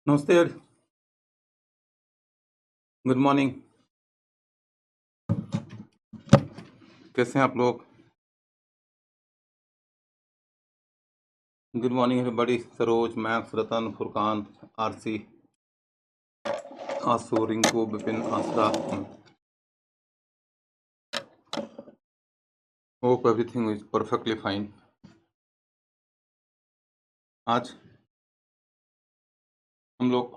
नमस्ते यार। Good morning. कैसे हैं आप लोग? Good morning everybody. Saroj, Max, Ratan, Furqan, RC, Aasu, Rinku, Vipin, Asra. Hope everything is perfectly fine. आज हम लोग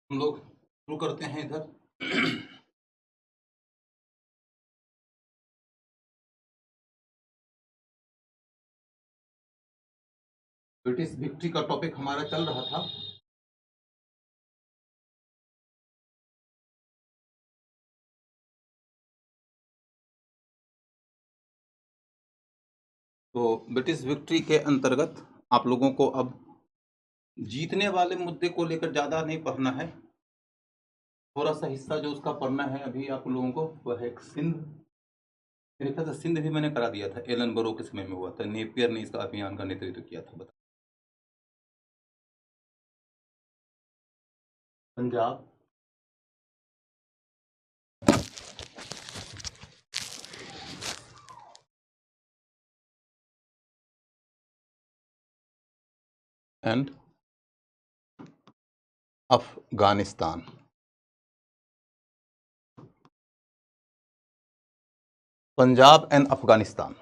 शुरू करते हैं इधर। ब्रिटिश विक्ट्री का टॉपिक हमारा चल रहा था। तो ब्रिटिश विक्ट्री के अंतर्गत आप लोगों को अब जीतने वाले मुद्दे को लेकर ज़्यादा नहीं पढ़ना है। थोड़ा सा हिस्सा जो उसका पढ़ना है अभी आप लोगों को, वह है सिंध। मेरे ख्याल से सिंध भी मैंने करा दिया था, एलन बरो के समय में हुआ था। नेपियर ने इसका अभियान का नेतृत्व किया था। बता, पंजाब एंड अफगानिस्तान। पंजाब एंड अफगानिस्तान।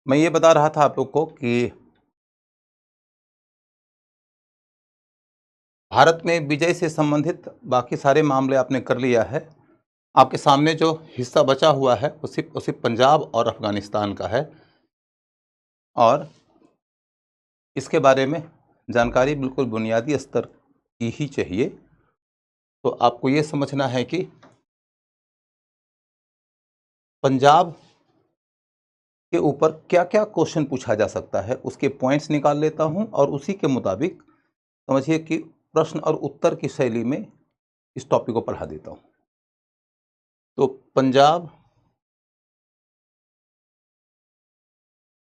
मैं ये बता रहा था आप लोग को कि भारत में विजय से संबंधित बाकी सारे मामले आपने कर लिया है। आपके सामने जो हिस्सा बचा हुआ है वो सिर्फ पंजाब और अफगानिस्तान का है, और इसके बारे में जानकारी बिल्कुल बुनियादी स्तर की ही चाहिए। तो आपको ये समझना है कि पंजाब के ऊपर क्या क्या क्वेश्चन पूछा जा सकता है, उसके पॉइंट्स निकाल लेता हूं और उसी के मुताबिक समझिए कि प्रश्न और उत्तर की शैली में इस टॉपिक को पढ़ा देता हूं। तो पंजाब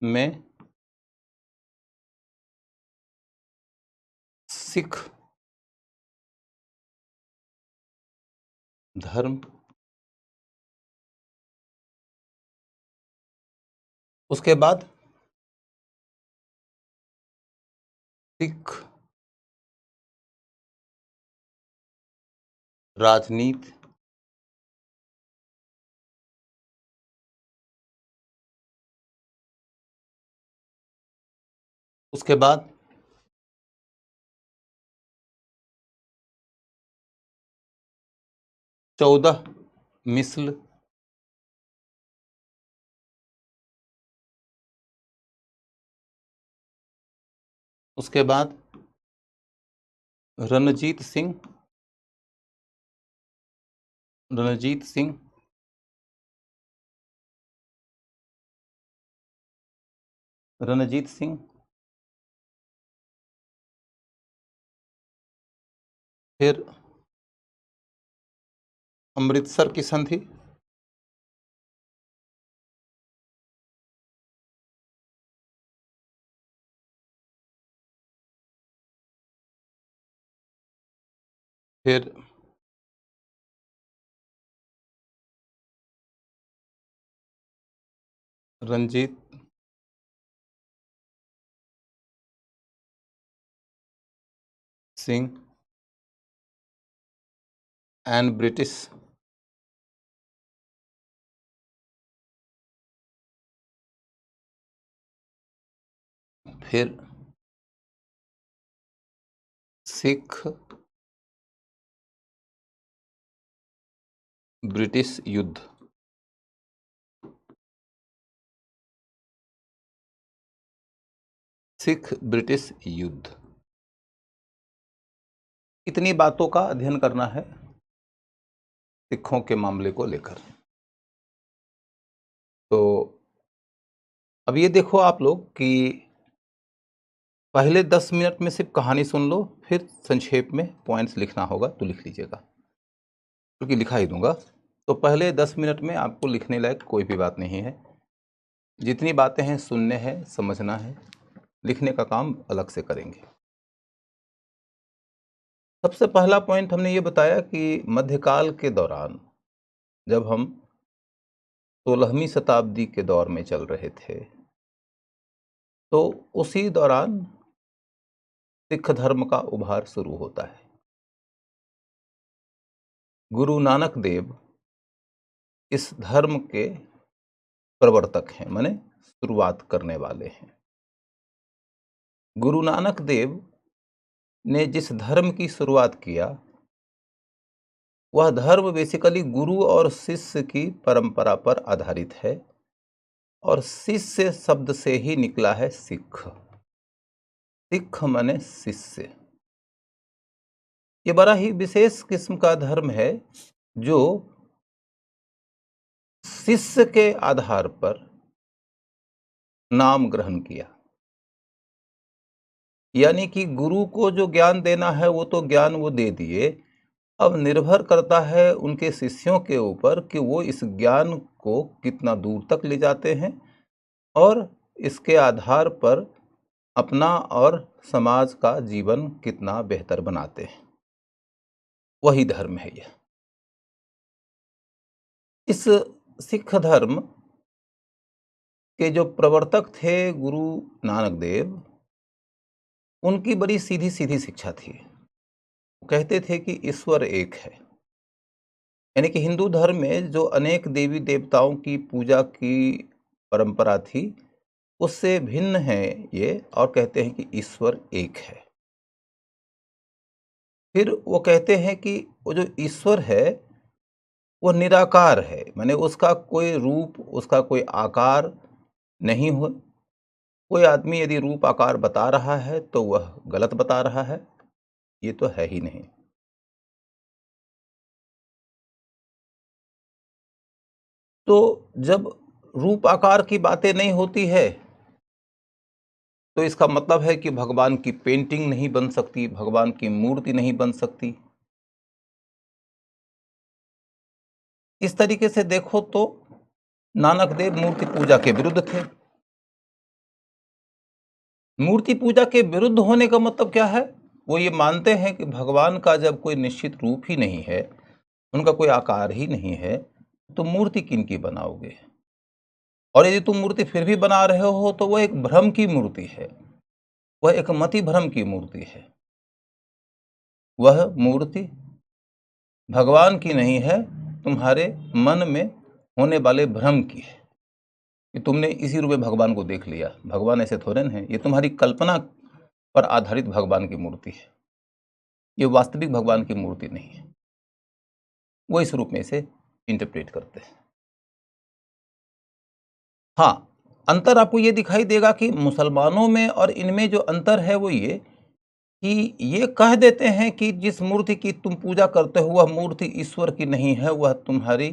में सिख धर्म, उसके बाद सिख राजनीति, उसके बाद चौदह मिसल, उसके बाद रणजीत सिंह, रणजीत सिंह रणजीत सिंह फिर अमृतसर की संधि, फिर रंजीत सिंह एंड ब्रिटिश, फिर सिख ब्रिटिश युद्ध। सिख ब्रिटिश युद्ध इतनी बातों का अध्ययन करना है सिखों के मामले को लेकर। तो अब ये देखो आप लोग कि पहले 10 मिनट में सिर्फ कहानी सुन लो, फिर संक्षेप में पॉइंट्स लिखना होगा तो लिख लीजिएगा, क्योंकि लिखा ही दूंगा। तो पहले 10 मिनट में आपको लिखने लायक कोई भी बात नहीं है। जितनी बातें हैं सुनने हैं, समझना है, लिखने का काम अलग से करेंगे। सबसे पहला पॉइंट हमने ये बताया कि मध्यकाल के दौरान, जब हम 16वीं शताब्दी के दौर में चल रहे थे, तो उसी दौरान सिख धर्म का उभार शुरू होता है। गुरु नानक देव इस धर्म के प्रवर्तक हैं, माने शुरुआत करने वाले हैं। गुरु नानक देव ने जिस धर्म की शुरुआत किया, वह धर्म बेसिकली गुरु और शिष्य की परंपरा पर आधारित है, और शिष्य शब्द से ही निकला है सिख। सिख माने शिष्य। ये बड़ा ही विशेष किस्म का धर्म है जो शिष्य के आधार पर नाम ग्रहण किया। यानी कि गुरु को जो ज्ञान देना है वो तो ज्ञान वो दे दिए, अब निर्भर करता है उनके शिष्यों के ऊपर कि वो इस ज्ञान को कितना दूर तक ले जाते हैं और इसके आधार पर अपना और समाज का जीवन कितना बेहतर बनाते हैं। वही धर्म है यह। इस सिख धर्म के जो प्रवर्तक थे गुरु नानक देव, उनकी बड़ी सीधी सीधी शिक्षा थी। वो कहते थे कि ईश्वर एक है। यानी कि हिंदू धर्म में जो अनेक देवी देवताओं की पूजा की परंपरा थी, उससे भिन्न है ये, और कहते हैं कि ईश्वर एक है। फिर वो कहते हैं कि वो जो ईश्वर है वो निराकार है, माने उसका कोई रूप, उसका कोई आकार नहीं हो। कोई आदमी यदि रूप आकार बता रहा है तो वह गलत बता रहा है, ये तो है ही नहीं। तो जब रूप आकार की बातें नहीं होती है तो इसका मतलब है कि भगवान की पेंटिंग नहीं बन सकती, भगवान की मूर्ति नहीं बन सकती। इस तरीके से देखो तो नानक देव मूर्ति पूजा के विरुद्ध थे। मूर्ति पूजा के विरुद्ध होने का मतलब क्या है? वो ये मानते हैं कि भगवान का जब कोई निश्चित रूप ही नहीं है, उनका कोई आकार ही नहीं है, तो मूर्ति किन की बनाओगे? और यदि तुम मूर्ति फिर भी बना रहे हो तो वह एक भ्रम की मूर्ति है, वह एक मति भ्रम की मूर्ति है। वह मूर्ति भगवान की नहीं है, तुम्हारे मन में होने वाले भ्रम की है कि तुमने इसी रूप में भगवान को देख लिया। भगवान ऐसे थोड़े न है, ये तुम्हारी कल्पना पर आधारित भगवान की मूर्ति है, ये वास्तविक भगवान की मूर्ति नहीं है। वो इस रूप में इसे इंटरप्रेट करते हैं। हाँ, अंतर आपको ये दिखाई देगा कि मुसलमानों में और इनमें जो अंतर है वो ये कि ये कह देते हैं कि जिस मूर्ति की तुम पूजा करते हो वह मूर्ति ईश्वर की नहीं है, वह तुम्हारी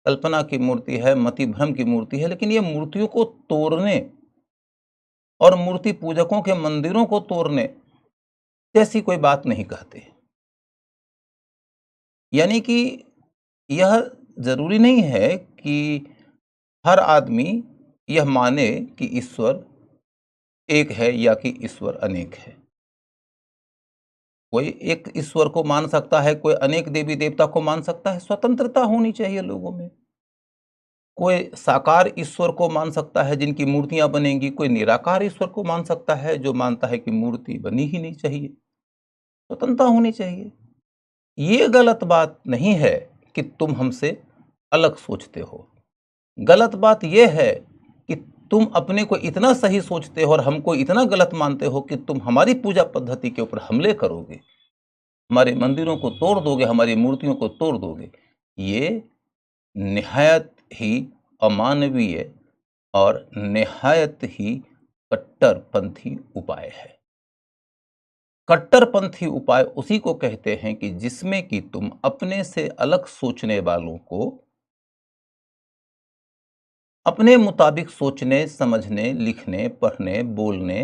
कल्पना की मूर्ति है, मति भ्रम की मूर्ति है। लेकिन ये मूर्तियों को तोड़ने और मूर्ति पूजकों के मंदिरों को तोड़ने जैसी कोई बात नहीं कहते। यानी कि यह जरूरी नहीं है कि हर आदमी यह माने कि ईश्वर एक है या कि ईश्वर अनेक है। कोई एक ईश्वर को मान सकता है, कोई अनेक देवी देवता को मान सकता है। स्वतंत्रता होनी चाहिए लोगों में। कोई साकार ईश्वर को मान सकता है जिनकी मूर्तियां बनेंगी, कोई निराकार ईश्वर को मान सकता है जो मानता है कि मूर्ति बनी ही नहीं चाहिए। स्वतंत्रता होनी चाहिए। ये गलत बात नहीं है कि तुम हमसे अलग सोचते हो। गलत बात यह है कि तुम अपने को इतना सही सोचते हो और हमको इतना गलत मानते हो कि तुम हमारी पूजा पद्धति के ऊपर हमले करोगे, हमारे मंदिरों को तोड़ दोगे, हमारी मूर्तियों को तोड़ दोगे। ये निहायत ही अमानवीय और निहायत ही कट्टरपंथी उपाय है। कट्टरपंथी उपाय उसी को कहते हैं कि जिसमें कि तुम अपने से अलग सोचने वालों को अपने मुताबिक सोचने, समझने, लिखने, पढ़ने, बोलने,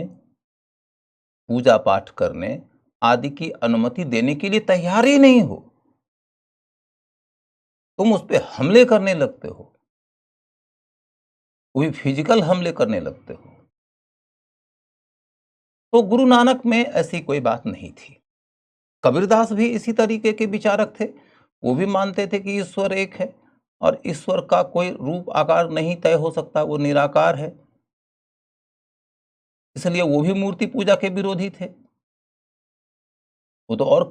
पूजा पाठ करने आदि की अनुमति देने के लिए तैयार ही नहीं हो। तुम उस पे हमले करने लगते हो, वो भी फिजिकल हमले करने लगते हो। तो गुरु नानक में ऐसी कोई बात नहीं थी। कबीरदास भी इसी तरीके के विचारक थे। वो भी मानते थे कि ईश्वर एक है और ईश्वर का कोई रूप आकार नहीं तय हो सकता, वो निराकार है। इसलिए वो भी मूर्ति पूजा के विरोधी थे। वो तो और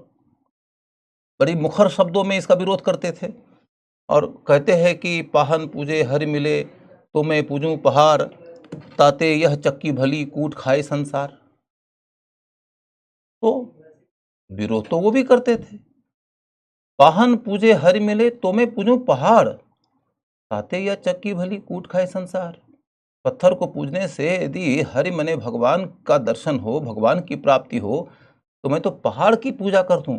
बड़ी मुखर शब्दों में इसका विरोध करते थे और कहते हैं कि पाहन पूजे हरि मिले तो मैं पूजूं पहाड़, ताते यह चक्की भली कूट खाए संसार। तो विरोध तो वो भी करते थे। पाहन पूजे हरि मिले तो मैं पूजूं पहाड़, ताते यह चक्की भली कूट खाए संसार। पत्थर को पूजने से यदि हरि मने भगवान का दर्शन हो, भगवान की प्राप्ति हो, तो मैं तो पहाड़ की पूजा कर दूं।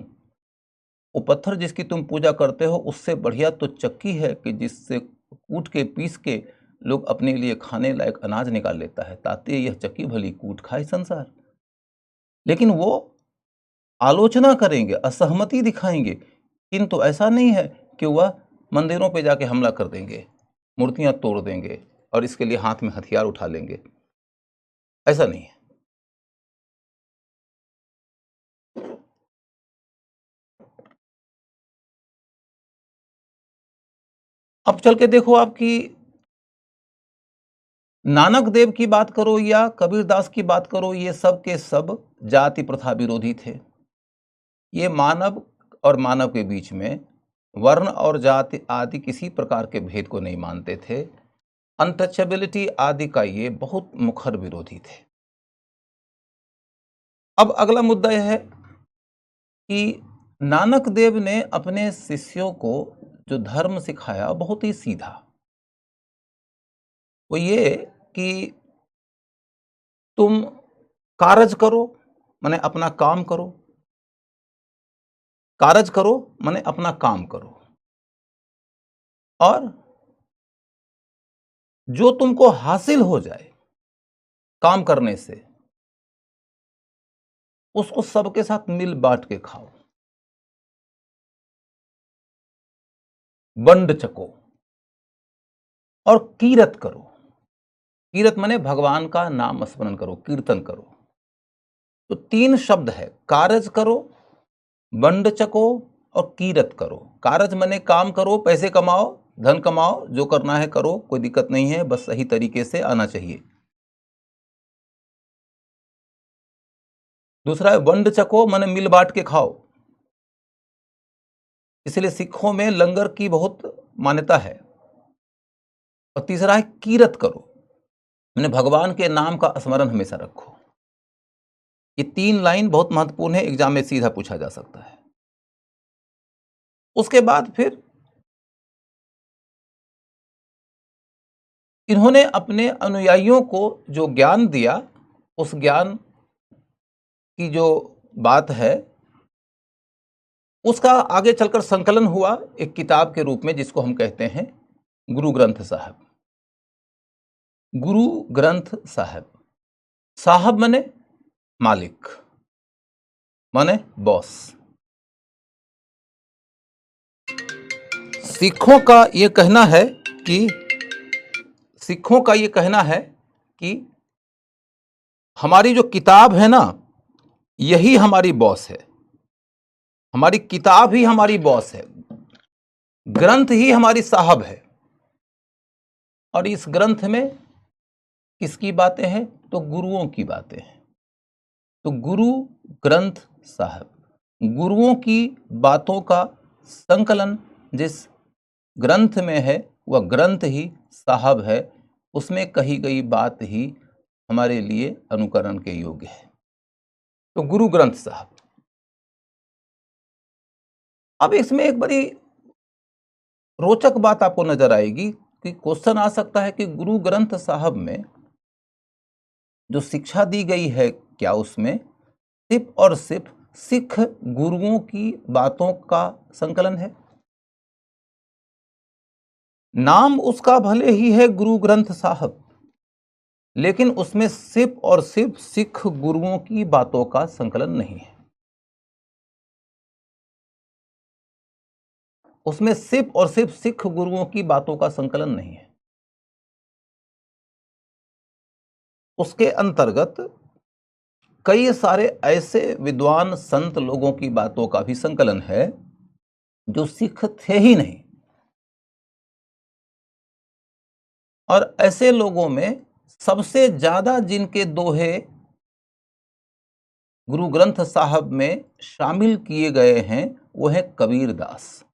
वो पत्थर जिसकी तुम पूजा करते हो उससे बढ़िया तो चक्की है कि जिससे कूट के पीस के लोग अपने लिए खाने लायक अनाज निकाल लेता है। ताते यह चक्की भली कूट खाए संसार। लेकिन वो आलोचना करेंगे, असहमति दिखाएंगे, किंतु ऐसा नहीं है कि वह मंदिरों पे जाके हमला कर देंगे, मूर्तियां तोड़ देंगे और इसके लिए हाथ में हथियार उठा लेंगे। ऐसा नहीं है। अब चल के देखो, आपकी नानक देव की बात करो या कबीरदास की बात करो, ये सब के सब जाति प्रथा विरोधी थे। ये मानव और मानव के बीच में वर्ण और जाति आदि किसी प्रकार के भेद को नहीं मानते थे। अनटचेबिलिटी आदि का ये बहुत मुखर विरोधी थे। अब अगला मुद्दा यह है कि नानक देव ने अपने शिष्यों को जो धर्म सिखाया बहुत ही सीधा। वो ये कि तुम कारज करो माने अपना काम करो, कारज करो माने अपना काम करो, और जो तुमको हासिल हो जाए काम करने से उसको सबके साथ मिल बांट के खाओ, बंड चको और कीरत करो। कीरत माने भगवान का नाम स्मरण करो, कीर्तन करो। तो 3 शब्द है, कारज करो, बंड चको और कीरत करो। कारज माने काम करो, पैसे कमाओ, धन कमाओ, जो करना है करो, कोई दिक्कत नहीं है, बस सही तरीके से आना चाहिए। दूसरा है वंड चको माने मिल बांट के खाओ। इसलिए सिखों में लंगर की बहुत मान्यता है। और तीसरा है कीरत करो माने भगवान के नाम का स्मरण हमेशा रखो। ये 3 लाइन बहुत महत्वपूर्ण है, एग्जाम में सीधा पूछा जा सकता है। उसके बाद फिर इन्होंने अपने अनुयायियों को जो ज्ञान दिया, उस ज्ञान की जो बात है उसका आगे चलकर संकलन हुआ एक किताब के रूप में, जिसको हम कहते हैं गुरु ग्रंथ साहब। गुरु ग्रंथ साहब, साहब माने मालिक, माने बॉस। सिखों का ये कहना है कि हमारी जो किताब है ना, यही हमारी बॉस है। हमारी किताब ही हमारी बॉस है, ग्रंथ ही हमारी साहब है। और इस ग्रंथ में किसकी बातें हैं? तो गुरुओं की बातें हैं। तो गुरु ग्रंथ साहब, गुरुओं की बातों का संकलन जिस ग्रंथ में है वह ग्रंथ ही साहब है। उसमें कही गई बात ही हमारे लिए अनुकरण के योग्य है। तो गुरु ग्रंथ साहब। अब इसमें एक बड़ी रोचक बात आपको नजर आएगी कि क्वेश्चन आ सकता है कि गुरु ग्रंथ साहब में जो शिक्षा दी गई है, क्या उसमें सिर्फ और सिर्फ सिख गुरुओं की बातों का संकलन है। नाम उसका भले ही है गुरु ग्रंथ साहब, लेकिन उसमें सिर्फ और सिर्फ सिख गुरुओं की बातों का संकलन नहीं है। उसमें सिर्फ और सिर्फ सिख गुरुओं की बातों का संकलन नहीं है। उसके अंतर्गत कई सारे ऐसे विद्वान संत लोगों की बातों का भी संकलन है जो सिख थे ही नहीं, और ऐसे लोगों में सबसे ज्यादा जिनके दोहे गुरु ग्रंथ साहब में शामिल किए गए हैं वो है कबीरदास।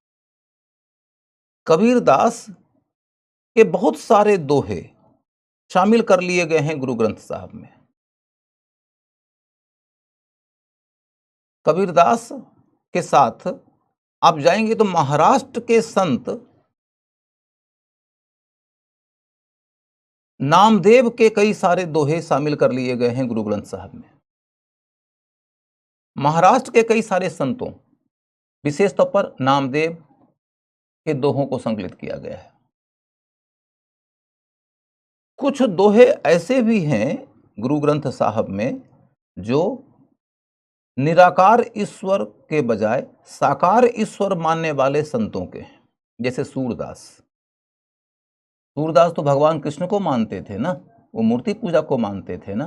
कबीरदास के बहुत सारे दोहे शामिल कर लिए गए हैं गुरु ग्रंथ साहब में। कबीरदास के साथ आप जाएंगे तो महाराष्ट्र के संत नामदेव के कई सारे दोहे शामिल कर लिए गए हैं गुरु ग्रंथ साहब में। महाराष्ट्र के कई सारे संतों, विशेष तौर पर नामदेव के दोहों को संकलित किया गया है। कुछ दोहे ऐसे भी हैं गुरु ग्रंथ साहब में जो निराकार ईश्वर के बजाय साकार ईश्वर मानने वाले संतों के हैं, जैसे सूरदास। सूरदास तो भगवान कृष्ण को मानते थे ना, वो मूर्ति पूजा को मानते थे ना,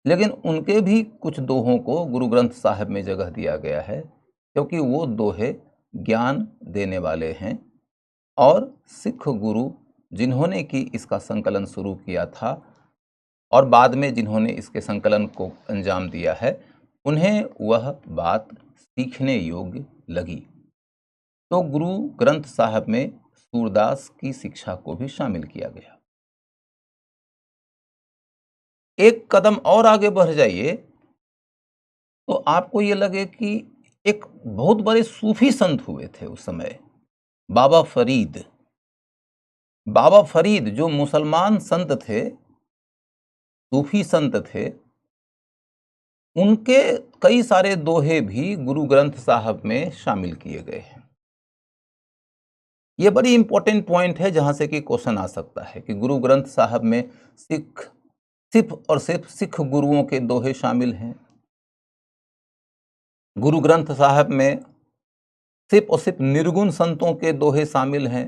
लेकिन उनके भी कुछ दोहों को गुरु ग्रंथ साहब में जगह दिया गया है, क्योंकि वो दोहे ज्ञान देने वाले हैं। और सिख गुरु जिन्होंने कि इसका संकलन शुरू किया था और बाद में जिन्होंने इसके संकलन को अंजाम दिया है, उन्हें वह बात सीखने योग्य लगी, तो गुरु ग्रंथ साहब में सूरदास की शिक्षा को भी शामिल किया गया। एक कदम और आगे बढ़ जाइए तो आपको ये लगे कि एक बहुत बड़े सूफी संत हुए थे उस समय, बाबा फरीद। बाबा फरीद जो मुसलमान संत थे, सूफी संत थे, उनके कई सारे दोहे भी गुरु ग्रंथ साहब में शामिल किए गए हैं। यह बड़ी इंपॉर्टेंट पॉइंट है जहां से कि क्वेश्चन आ सकता है कि गुरु ग्रंथ साहब में सिर्फ और सिर्फ सिख गुरुओं के दोहे शामिल हैं। गुरु ग्रंथ साहब में सिर्फ और सिर्फ निर्गुण संतों के दोहे शामिल हैं।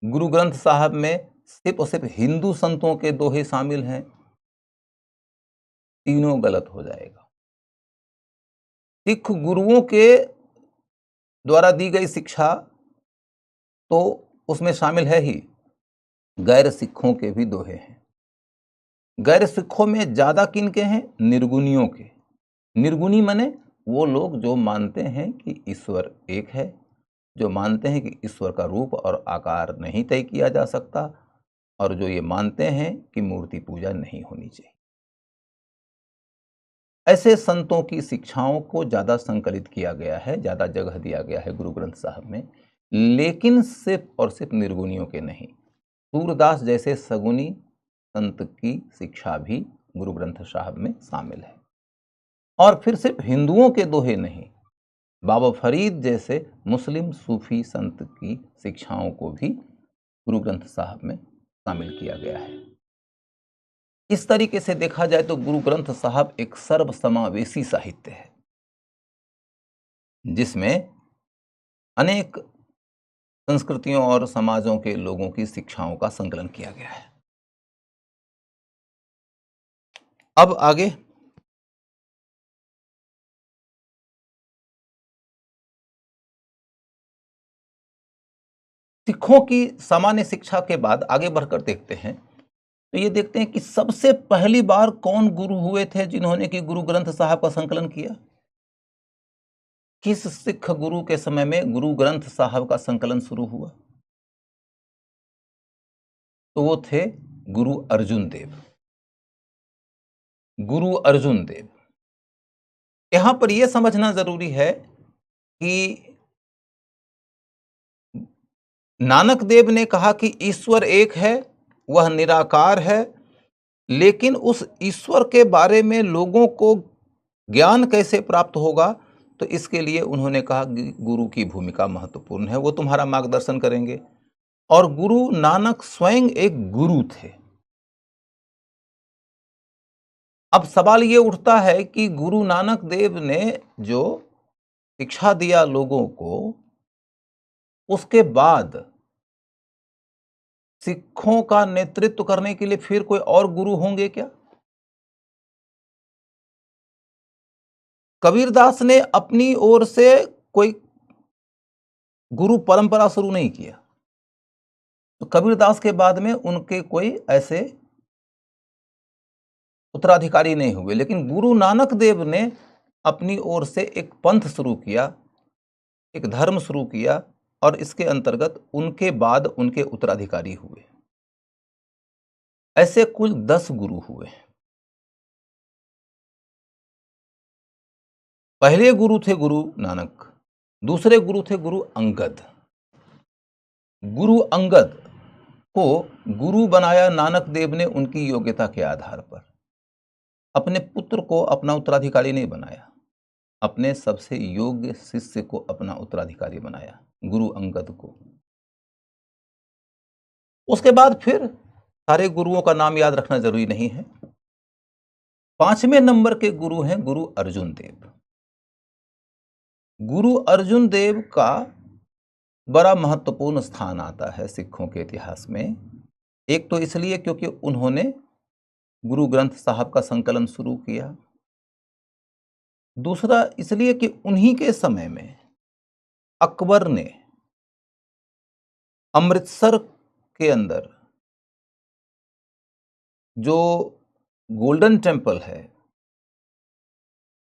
गुरु ग्रंथ साहब में सिर्फ और सिर्फ हिंदू संतों के दोहे शामिल हैं। तीनों गलत हो जाएगा। सिख गुरुओं के द्वारा दी गई शिक्षा तो उसमें शामिल है ही, गैर सिखों के भी दोहे हैं। गैर सिखों में ज्यादा किनके हैं? निर्गुणियों के। निर्गुणी माने वो लोग जो मानते हैं कि ईश्वर एक है, जो मानते हैं कि ईश्वर का रूप और आकार नहीं तय किया जा सकता, और जो ये मानते हैं कि मूर्ति पूजा नहीं होनी चाहिए। ऐसे संतों की शिक्षाओं को ज्यादा संकलित किया गया है, ज्यादा जगह दिया गया है गुरु ग्रंथ साहब में, लेकिन सिर्फ और सिर्फ निर्गुणियों के नहीं। सूरदास जैसे सगुनी संत की शिक्षा भी गुरु ग्रंथ साहब में शामिल है। और फिर सिर्फ हिंदुओं के दोहे नहीं, बाबा फरीद जैसे मुस्लिम सूफी संत की शिक्षाओं को भी गुरु ग्रंथ साहब में शामिल किया गया है। इस तरीके से देखा जाए तो गुरु ग्रंथ साहब एक सर्वसमावेशी साहित्य है, जिसमें अनेक संस्कृतियों और समाजों के लोगों की शिक्षाओं का संकलन किया गया है। अब आगे सिखों की सामान्य शिक्षा के बाद आगे बढ़कर देखते हैं, तो ये देखते हैं कि सबसे पहली बार कौन गुरु हुए थे जिन्होंने कि गुरु ग्रंथ साहब का संकलन किया। किस सिख गुरु के समय में गुरु ग्रंथ साहब का संकलन शुरू हुआ? तो वो थे गुरु अर्जुन देव। गुरु अर्जुन देव। यहां पर यह समझना जरूरी है कि नानक देव ने कहा कि ईश्वर एक है, वह निराकार है, लेकिन उस ईश्वर के बारे में लोगों को ज्ञान कैसे प्राप्त होगा, तो इसके लिए उन्होंने कहा कि गुरु की भूमिका महत्वपूर्ण है, वो तुम्हारा मार्गदर्शन करेंगे। और गुरु नानक स्वयं एक गुरु थे। अब सवाल ये उठता है कि गुरु नानक देव ने जो शिक्षा दिया लोगों को, उसके बाद सिखों का नेतृत्व करने के लिए फिर कोई और गुरु होंगे क्या? कबीरदास ने अपनी ओर से कोई गुरु परंपरा शुरू नहीं किया, तो कबीरदास के बाद में उनके कोई ऐसे उत्तराधिकारी नहीं हुए। लेकिन गुरु नानक देव ने अपनी ओर से एक पंथ शुरू किया, एक धर्म शुरू किया, और इसके अंतर्गत उनके बाद उनके उत्तराधिकारी हुए। ऐसे कुल 10 गुरु हुए। पहले गुरु थे गुरु नानक, दूसरे गुरु थे गुरु अंगद। गुरु अंगद को गुरु बनाया नानक देव ने उनकी योग्यता के आधार पर। अपने पुत्र को अपना उत्तराधिकारी नहीं बनाया, अपने सबसे योग्य शिष्य को अपना उत्तराधिकारी बनाया, गुरु अंगद को। उसके बाद फिर सारे गुरुओं का नाम याद रखना जरूरी नहीं है। 5वें नंबर के गुरु हैं गुरु अर्जुन देव। गुरु अर्जुन देव का बड़ा महत्वपूर्ण स्थान आता है सिखों के इतिहास में। एक तो इसलिए क्योंकि उन्होंने गुरु ग्रंथ साहब का संकलन शुरू किया। दूसरा इसलिए कि उन्हीं के समय में अकबर ने अमृतसर के अंदर जो गोल्डन टेम्पल है,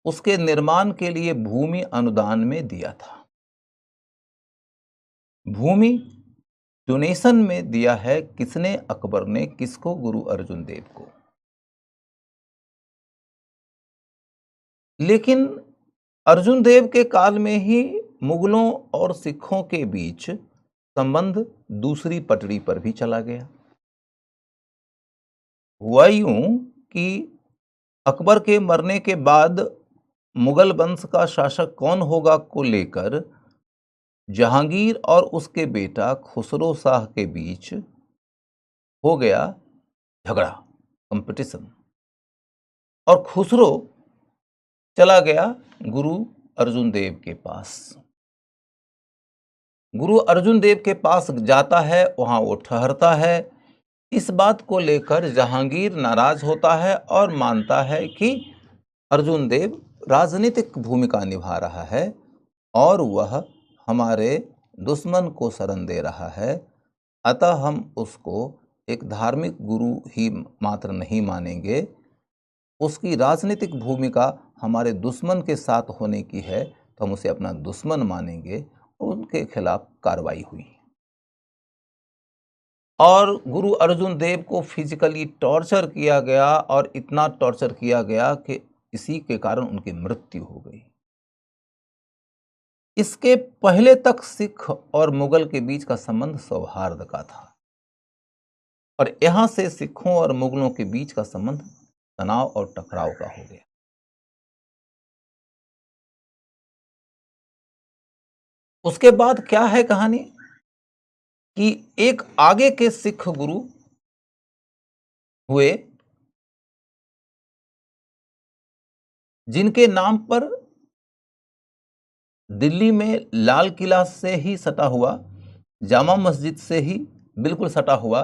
उसके निर्माण के लिए भूमि अनुदान में दिया था। भूमि डोनेशन में दिया है किसने? अकबर ने। किसको? गुरु अर्जुन देव को। लेकिन अर्जुन देव के काल में ही मुगलों और सिखों के बीच संबंध दूसरी पटरी पर भी चला गया। हुआ यूं कि अकबर के मरने के बाद मुगल वंश का शासक कौन होगा को लेकर जहांगीर और उसके बेटा खुसरो शाह के बीच हो गया झगड़ा, कंपटीशन। और खुसरो चला गया गुरु अर्जुन देव के पास। गुरु अर्जुन देव के पास जाता है, वहां वो ठहरता है। इस बात को लेकर जहांगीर नाराज होता है और मानता है कि अर्जुन देव राजनीतिक भूमिका निभा रहा है और वह हमारे दुश्मन को शरण दे रहा है, अतः हम उसको एक धार्मिक गुरु ही मात्र नहीं मानेंगे, उसकी राजनीतिक भूमिका हमारे दुश्मन के साथ होने की है तो हम उसे अपना दुश्मन मानेंगे। उनके खिलाफ कार्रवाई हुई और गुरु अर्जुन देव को फिजिकली टॉर्चर किया गया और इतना टॉर्चर किया गया कि इसी के कारण उनकी मृत्यु हो गई। इसके पहले तक सिख और मुगल के बीच का संबंध सौहार्द का था और यहां से सिखों और मुगलों के बीच का संबंध तनाव और टकराव का हो गया। उसके बाद क्या है कहानी कि एक आगे के सिख गुरु हुए जिनके नाम पर दिल्ली में लाल किला से ही सटा हुआ, जामा मस्जिद से ही बिल्कुल सटा हुआ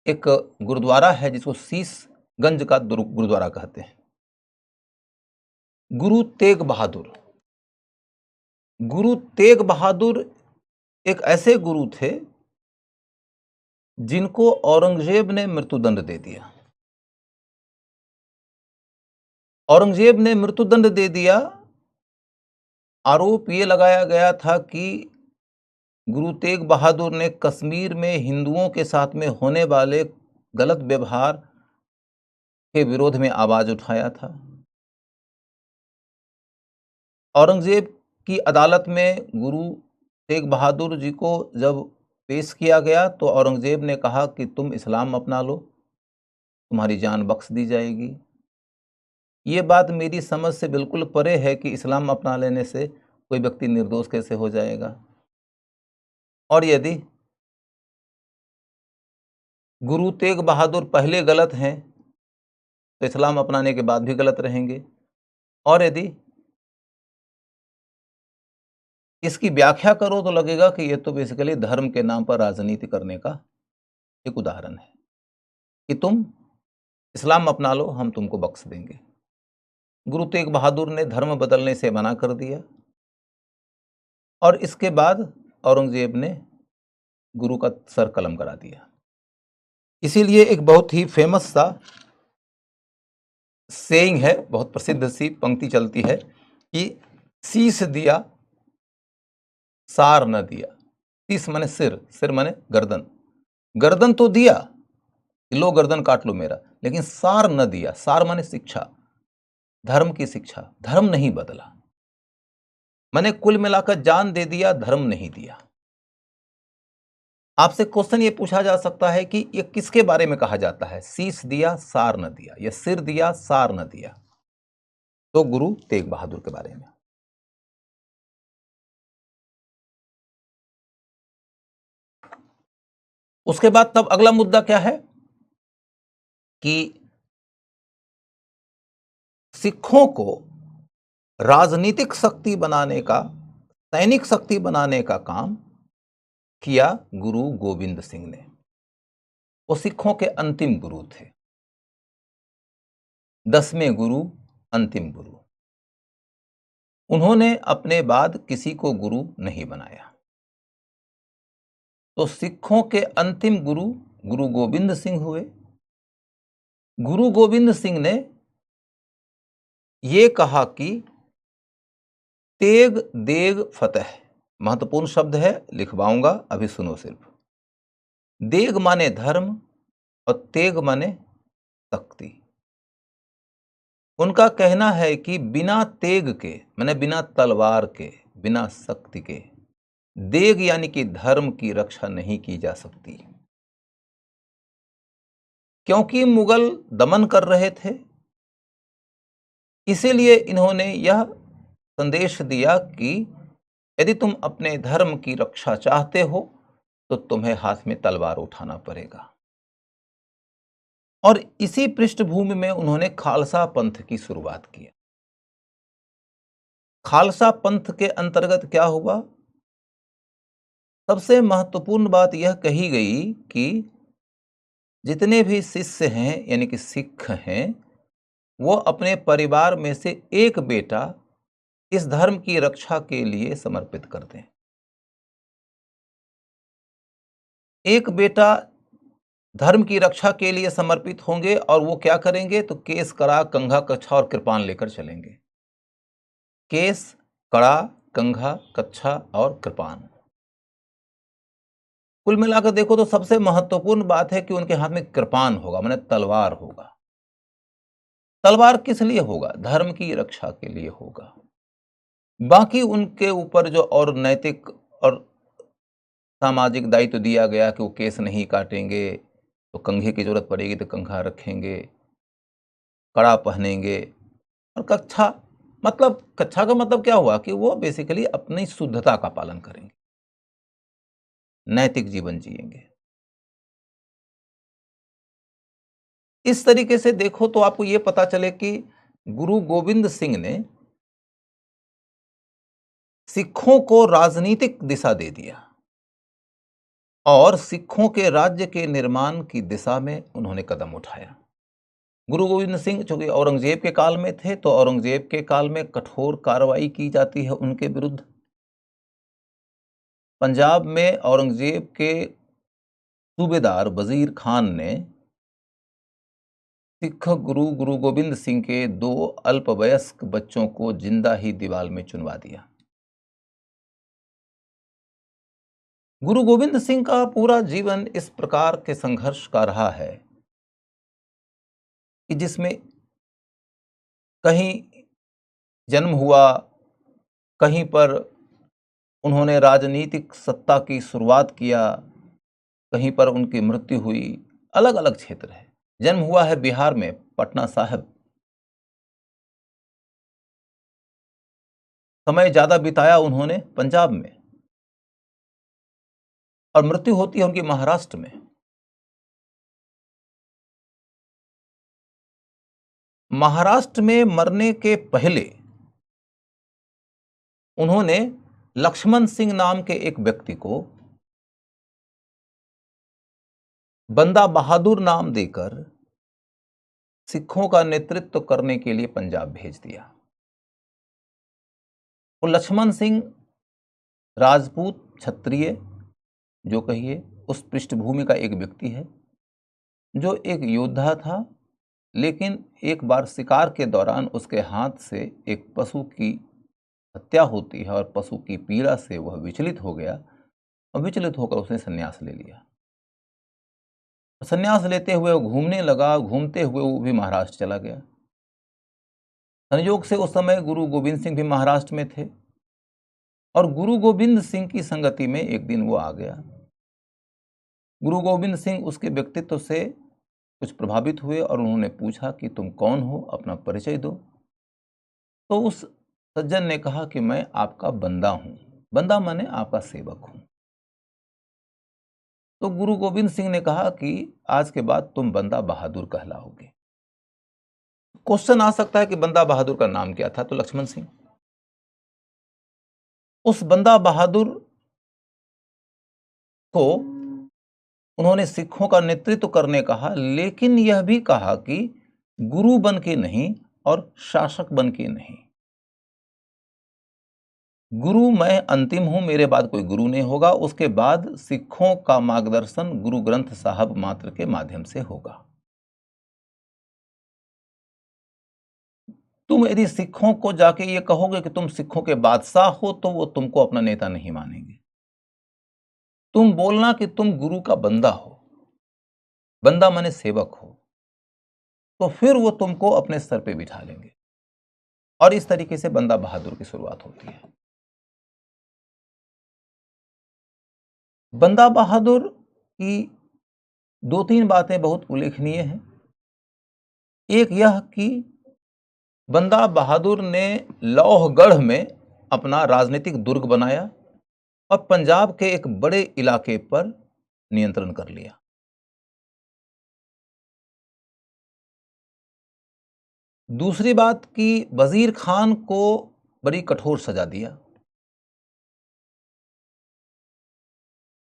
एक गुरुद्वारा है जिसको शीशगंज का गुरुद्वारा कहते हैं। गुरु तेग बहादुर। गुरु तेग बहादुर एक ऐसे गुरु थे जिनको औरंगजेब ने मृत्युदंड दे दिया। औरंगजेब ने मृत्युदंड दे दिया। आरोप ये लगाया गया था कि गुरु तेग बहादुर ने कश्मीर में हिंदुओं के साथ में होने वाले गलत व्यवहार के विरोध में आवाज उठाया था। औरंगजेब की अदालत में गुरु तेग बहादुर जी को जब पेश किया गया तो औरंगजेब ने कहा कि तुम इस्लाम अपना लो, तुम्हारी जान बख्श दी जाएगी। ये बात मेरी समझ से बिल्कुल परे है कि इस्लाम अपना लेने से कोई व्यक्ति निर्दोष कैसे हो जाएगा। और यदि गुरु तेग बहादुर पहले गलत हैं तो इस्लाम अपनाने के बाद भी गलत रहेंगे। और यदि इसकी व्याख्या करो तो लगेगा कि ये तो बेसिकली धर्म के नाम पर राजनीति करने का एक उदाहरण है कि तुम इस्लाम अपना लो, हम तुमको बख्श देंगे। गुरु तेग बहादुर ने धर्म बदलने से मना कर दिया और इसके बाद औरंगजेब ने गुरु का सर कलम करा दिया। इसीलिए एक बहुत ही फेमस सा सेइंग है, बहुत प्रसिद्ध सी पंक्ति चलती है कि शीश दिया सार न दिया। शीश माने सिर, सिर माने गर्दन। गर्दन तो दिया, लो गर्दन काट लो मेरा, लेकिन सार न दिया। सार माने शिक्षा, धर्म की शिक्षा। धर्म नहीं बदला, मैंने कुल मिलाकर जान दे दिया, धर्म नहीं दिया। आपसे क्वेश्चन ये पूछा जा सकता है कि ये किसके बारे में कहा जाता है, शीश दिया सार न दिया या सिर दिया सार न दिया? तो गुरु तेग बहादुर के बारे में। उसके बाद तब अगला मुद्दा क्या है कि सिखों को राजनीतिक शक्ति बनाने का, सैनिक शक्ति बनाने का काम किया गुरु गोविंद सिंह ने। वो सिखों के अंतिम गुरु थे, 10वें गुरु, अंतिम गुरु। उन्होंने अपने बाद किसी को गुरु नहीं बनाया। तो सिखों के अंतिम गुरु गुरु गोविंद सिंह हुए। गुरु गोविंद सिंह ने यह कहा कि तेग देग फतेह, महत्वपूर्ण शब्द है, लिखवाऊंगा, अभी सुनो सिर्फ। देग माने धर्म और तेग माने शक्ति। उनका कहना है कि बिना तेग के, माने बिना तलवार के, बिना शक्ति के, देग यानी कि धर्म की रक्षा नहीं की जा सकती। क्योंकि मुगल दमन कर रहे थे, इसीलिए इन्होंने यह संदेश दिया कि यदि तुम अपने धर्म की रक्षा चाहते हो तो तुम्हें हाथ में तलवार उठाना पड़ेगा। और इसी पृष्ठभूमि में उन्होंने खालसा पंथ की शुरुआत की। खालसा पंथ के अंतर्गत क्या हुआ? सबसे महत्वपूर्ण बात यह कही गई कि जितने भी शिष्य हैं यानी कि सिख हैं, वो अपने परिवार में से एक बेटा इस धर्म की रक्षा के लिए समर्पित कर दें। एक बेटा धर्म की रक्षा के लिए समर्पित होंगे और वो क्या करेंगे तो केस, कड़ा, कंघा, कच्छा और कृपान लेकर चलेंगे। केस, कड़ा, कंघा, कच्छा और कृपान। कुल मिलाकर देखो तो सबसे महत्वपूर्ण बात है कि उनके हाथ में कृपान होगा, माने तलवार होगा। तलवार किस लिए होगा? धर्म की रक्षा के लिए होगा। बाकी उनके ऊपर जो और नैतिक और सामाजिक दायित्व दिया गया कि वो केस नहीं काटेंगे, तो कंघे की जरूरत पड़ेगी तो कंघा रखेंगे, कड़ा पहनेंगे, और कच्छा, मतलब कच्छा का मतलब क्या हुआ कि वो बेसिकली अपनी शुद्धता का पालन करेंगे, नैतिक जीवन जिएंगे। इस तरीके से देखो तो आपको यह पता चले कि गुरु गोविंद सिंह ने सिखों को राजनीतिक दिशा दे दिया और सिखों के राज्य के निर्माण की दिशा में उन्होंने कदम उठाया। गुरु गोविंद सिंह चूंकि औरंगजेब के काल में थे तो औरंगजेब के काल में कठोर कार्रवाई की जाती है उनके विरुद्ध। पंजाब में औरंगजेब के सूबेदार वजीर खान ने सिख गुरु गुरु गोविंद सिंह के 2 अल्पवयस्क बच्चों को जिंदा ही दीवार में चुनवा दिया। गुरु गोविंद सिंह का पूरा जीवन इस प्रकार के संघर्ष का रहा है कि जिसमें कहीं जन्म हुआ, कहीं पर उन्होंने राजनीतिक सत्ता की शुरुआत किया, कहीं पर उनकी मृत्यु हुई। अलग अलग क्षेत्र है जन्म हुआ है बिहार में, पटना साहिब। समय ज्यादा बिताया उन्होंने पंजाब में, और मृत्यु होती है उनकी महाराष्ट्र में। महाराष्ट्र में मरने के पहले उन्होंने लक्ष्मण सिंह नाम के एक व्यक्ति को बंदा बहादुर नाम देकर सिखों का नेतृत्व करने के लिए पंजाब भेज दिया। वो लक्ष्मण सिंह राजपूत क्षत्रिय जो कहिए उस पृष्ठभूमि का एक व्यक्ति है, जो एक योद्धा था, लेकिन एक बार शिकार के दौरान उसके हाथ से एक पशु की हत्या होती है और पशु की पीड़ा से वह विचलित हो गया, और विचलित होकर उसने संन्यास ले लिया। संन्यास लेते हुए वो घूमने लगा, घूमते हुए वो भी महाराष्ट्र चला गया। संयोग से उस समय गुरु गोविंद सिंह भी महाराष्ट्र में थे, और गुरु गोविंद सिंह की संगति में एक दिन वो आ गया। गुरु गोविंद सिंह उसके व्यक्तित्व से कुछ प्रभावित हुए और उन्होंने पूछा कि तुम कौन हो, अपना परिचय दो। तो उस सज्जन ने कहा कि मैं आपका बंदा हूं। बंदा माने आपका सेवक हूं। तो गुरु गोविंद सिंह ने कहा कि आज के बाद तुम बंदा बहादुर कहलाओगे। क्वेश्चन आ सकता है कि बंदा बहादुर का नाम क्या था? तो लक्ष्मण सिंह। उस बंदा बहादुर को उन्होंने सिखों का नेतृत्व करने कहा, लेकिन यह भी कहा कि गुरु बन के नहीं और शासक बन के नहीं। गुरु मैं अंतिम हूं, मेरे बाद कोई गुरु नहीं होगा। उसके बाद सिखों का मार्गदर्शन गुरु ग्रंथ साहब मात्र के माध्यम से होगा। तुम यदि सिखों को जाके ये कहोगे कि तुम सिखों के बादशाह हो, तो वो तुमको अपना नेता नहीं मानेंगे। तुम बोलना कि तुम गुरु का बंदा हो, बंदा माने सेवक हो, तो फिर वो तुमको अपने सर पे बिठा लेंगे। और इस तरीके से बंदा बहादुर की शुरुआत होती है। बंदा बहादुर की दो तीन बातें बहुत उल्लेखनीय हैं। एक यह कि बंदा बहादुर ने लौहगढ़ में अपना राजनीतिक दुर्ग बनाया और पंजाब के एक बड़े इलाके पर नियंत्रण कर लिया। दूसरी बात कि वजीर खान को बड़ी कठोर सजा दिया।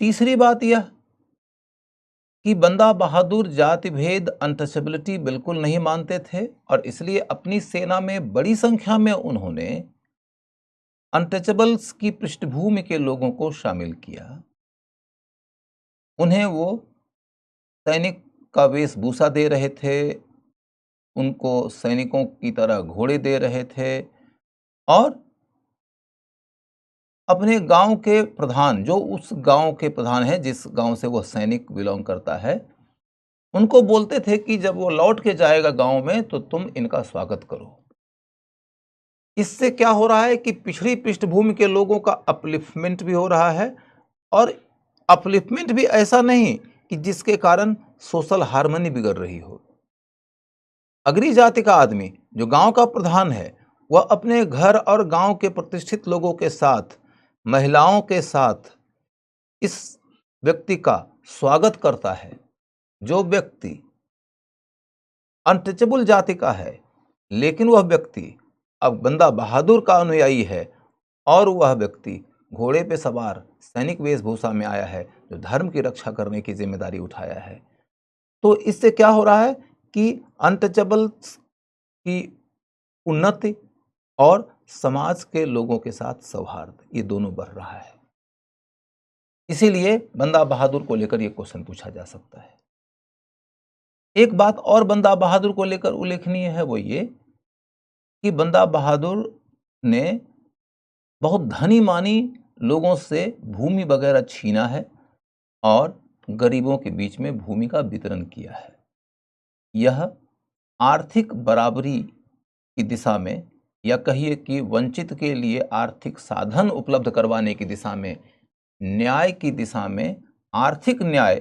तीसरी बात यह कि बंदा बहादुर जाति भेद अनटचेबिलिटी बिल्कुल नहीं मानते थे, और इसलिए अपनी सेना में बड़ी संख्या में उन्होंने अनटचेबल्स की पृष्ठभूमि के लोगों को शामिल किया। उन्हें वो सैनिक का वेशभूषा दे रहे थे, उनको सैनिकों की तरह घोड़े दे रहे थे, और अपने गांव के प्रधान, जो उस गांव के प्रधान हैं जिस गांव से वह सैनिक बिलोंग करता है, उनको बोलते थे कि जब वो लौट के जाएगा गांव में तो तुम इनका स्वागत करो। इससे क्या हो रहा है कि पिछड़ी पृष्ठभूमि के लोगों का अपलिफ्टमेंट भी हो रहा है, और अपलिफ्टमेंट भी ऐसा नहीं कि जिसके कारण सोशल हार्मनी बिगड़ रही हो। अगरी जाति का आदमी जो गांव का प्रधान है, वह अपने घर और गांव के प्रतिष्ठित लोगों के साथ, महिलाओं के साथ इस व्यक्ति का स्वागत करता है। जो व्यक्ति अनटचेबल जाति का है, लेकिन वह व्यक्ति अब बंदा बहादुर का अनुयायी है, और वह व्यक्ति घोड़े पे सवार सैनिक वेशभूषा में आया है, जो धर्म की रक्षा करने की जिम्मेदारी उठाया है। तो इससे क्या हो रहा है कि अनटचेबल्स की उन्नति और समाज के लोगों के साथ सौहार्द, ये दोनों बढ़ रहा है। इसीलिए बंदा बहादुर को लेकर यह क्वेश्चन पूछा जा सकता है। एक बात और बंदा बहादुर को लेकर उल्लेखनीय है, वो ये कि बंदा बहादुर ने बहुत धनी मानी लोगों से भूमि वगैरह छीना है और गरीबों के बीच में भूमि का वितरण किया है। यह आर्थिक बराबरी की दिशा में, या कहिए कि वंचित के लिए आर्थिक साधन उपलब्ध करवाने की दिशा में, न्याय की दिशा में, आर्थिक न्याय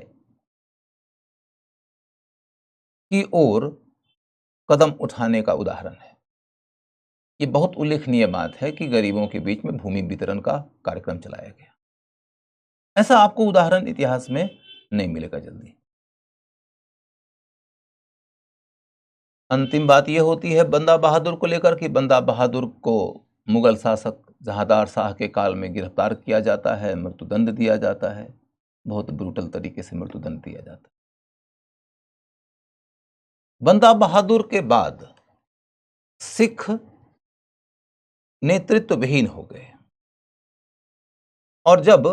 की ओर कदम उठाने का उदाहरण है। ये बहुत उल्लेखनीय बात है कि गरीबों के बीच में भूमि वितरण का कार्यक्रम चलाया गया। ऐसा आपको उदाहरण इतिहास में नहीं मिलेगा जल्दी। अंतिम बात यह होती है बंदा बहादुर को लेकर कि बंदा बहादुर को मुगल शासक जहांदार शाह के काल में गिरफ्तार किया जाता है, मृत्युदंड दिया जाता है, बहुत ब्रूटल तरीके से मृत्युदंड दिया जाता है। बंदा बहादुर के बाद सिख नेतृत्व विहीन हो गए और जब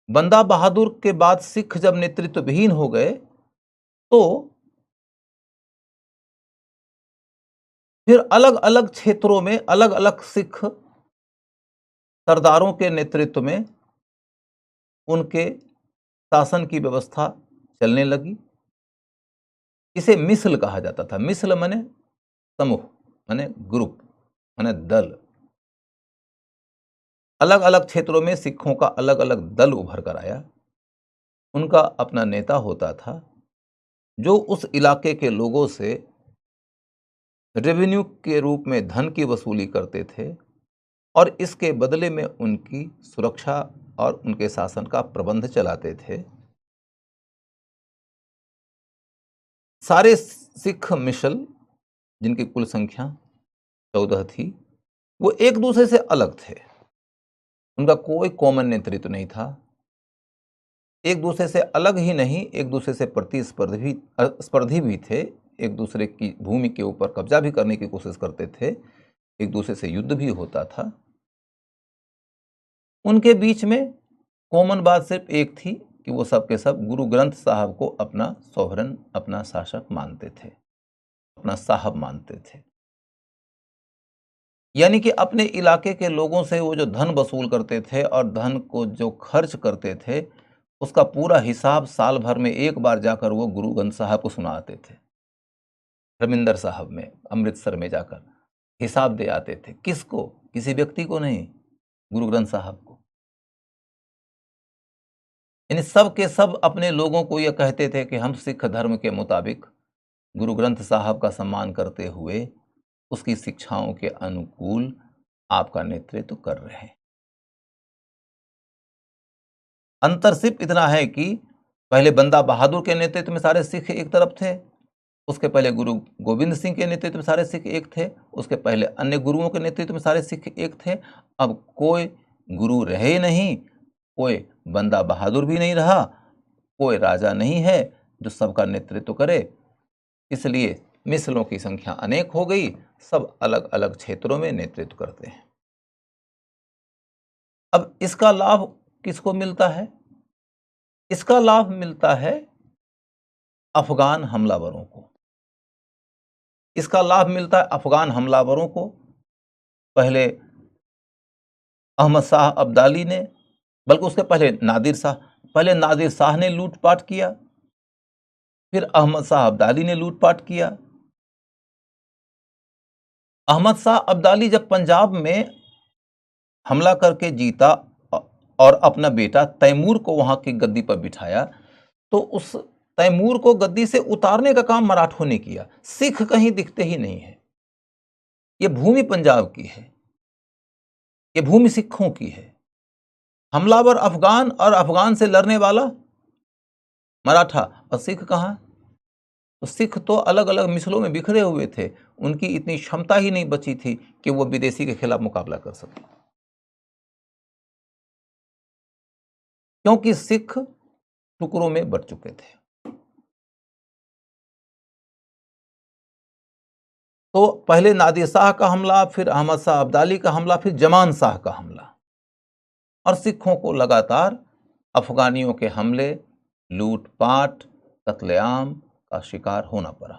बंदा बहादुर के बाद सिख जब नेतृत्व विहीन हो गए तो फिर अलग अलग क्षेत्रों में अलग अलग सिख सरदारों के नेतृत्व में उनके शासन की व्यवस्था चलने लगी। इसे मिसल कहा जाता था। मिसल माने समूह, माने ग्रुप, माने दल। अलग अलग क्षेत्रों में सिखों का अलग अलग दल उभर कर आया। उनका अपना नेता होता था जो उस इलाके के लोगों से रेवेन्यू के रूप में धन की वसूली करते थे और इसके बदले में उनकी सुरक्षा और उनके शासन का प्रबंध चलाते थे। सारे सिख मिसल, जिनकी कुल संख्या 14 थी, वो एक दूसरे से अलग थे। उनका कोई कॉमन नेतृत्व नहीं था। एक दूसरे से अलग ही नहीं, एक दूसरे से स्पर्धी भी थे। एक दूसरे की भूमि के ऊपर कब्जा भी करने की कोशिश करते थे। एक दूसरे से युद्ध भी होता था। उनके बीच में कॉमन बात सिर्फ एक थी कि वो सब के सब गुरु ग्रंथ साहब को अपना सोवरन, अपना शासक मानते थे, अपना साहब मानते थे। यानी कि अपने इलाके के लोगों से वो जो धन वसूल करते थे और धन को जो खर्च करते थे, उसका पूरा हिसाब साल भर में एक बार जाकर वो गुरु ग्रंथ साहब को सुनाते थे। रविंदर साहब में, अमृतसर में जाकर हिसाब दे आते थे। किसको? किसी व्यक्ति को नहीं, गुरु ग्रंथ साहब को। यानी सब के सब अपने लोगों को यह कहते थे कि हम सिख धर्म के मुताबिक गुरु ग्रंथ साहब का सम्मान करते हुए उसकी शिक्षाओं के अनुकूल आपका नेतृत्व कर रहे हैं। अंतर सिर्फ इतना है कि पहले बंदा बहादुर के नेतृत्व में सारे सिख एक तरफ थे, उसके पहले गुरु गोविंद सिंह के नेतृत्व में सारे सिख एक थे, उसके पहले अन्य गुरुओं के नेतृत्व में सारे सिख एक थे। अब कोई गुरु रहे नहीं, कोई बंदा बहादुर भी नहीं रहा, कोई राजा नहीं है जो सबका नेतृत्व करे। इसलिए मिसलों की संख्या अनेक हो गई, सब अलग अलग क्षेत्रों में नेतृत्व करते हैं। अब इसका लाभ किसको मिलता है? इसका लाभ मिलता है अफगान हमलावरों को। इसका लाभ मिलता है अफगान हमलावरों को। पहले अहमद शाह अब्दाली ने, बल्कि उसके पहले नादिर शाह ने लूटपाट किया, फिर अहमद शाह अब्दाली ने लूटपाट किया। अहमद शाह अब्दाली जब पंजाब में हमला करके जीता और अपना बेटा तैमूर को वहां की गद्दी पर बिठाया, तो उस तैमूर को गद्दी से उतारने का काम मराठों ने किया। सिख कहीं दिखते ही नहीं है। ये भूमि पंजाब की है, ये भूमि सिखों की है। हमलावर अफगान और अफगान से लड़ने वाला मराठा, और सिख कहां? तो सिख तो अलग अलग मिसलों में बिखरे हुए थे। उनकी इतनी क्षमता ही नहीं बची थी कि वो विदेशी के खिलाफ मुकाबला कर सके, क्योंकि सिख टुकड़ों में बट चुके थे। तो पहले नादिर शाह का हमला, फिर अहमद शाह अब्दाली का हमला, फिर जमान शाह का हमला, और सिखों को लगातार अफगानियों के हमले, लूटपाट, कत्लेआम का शिकार होना पड़ा।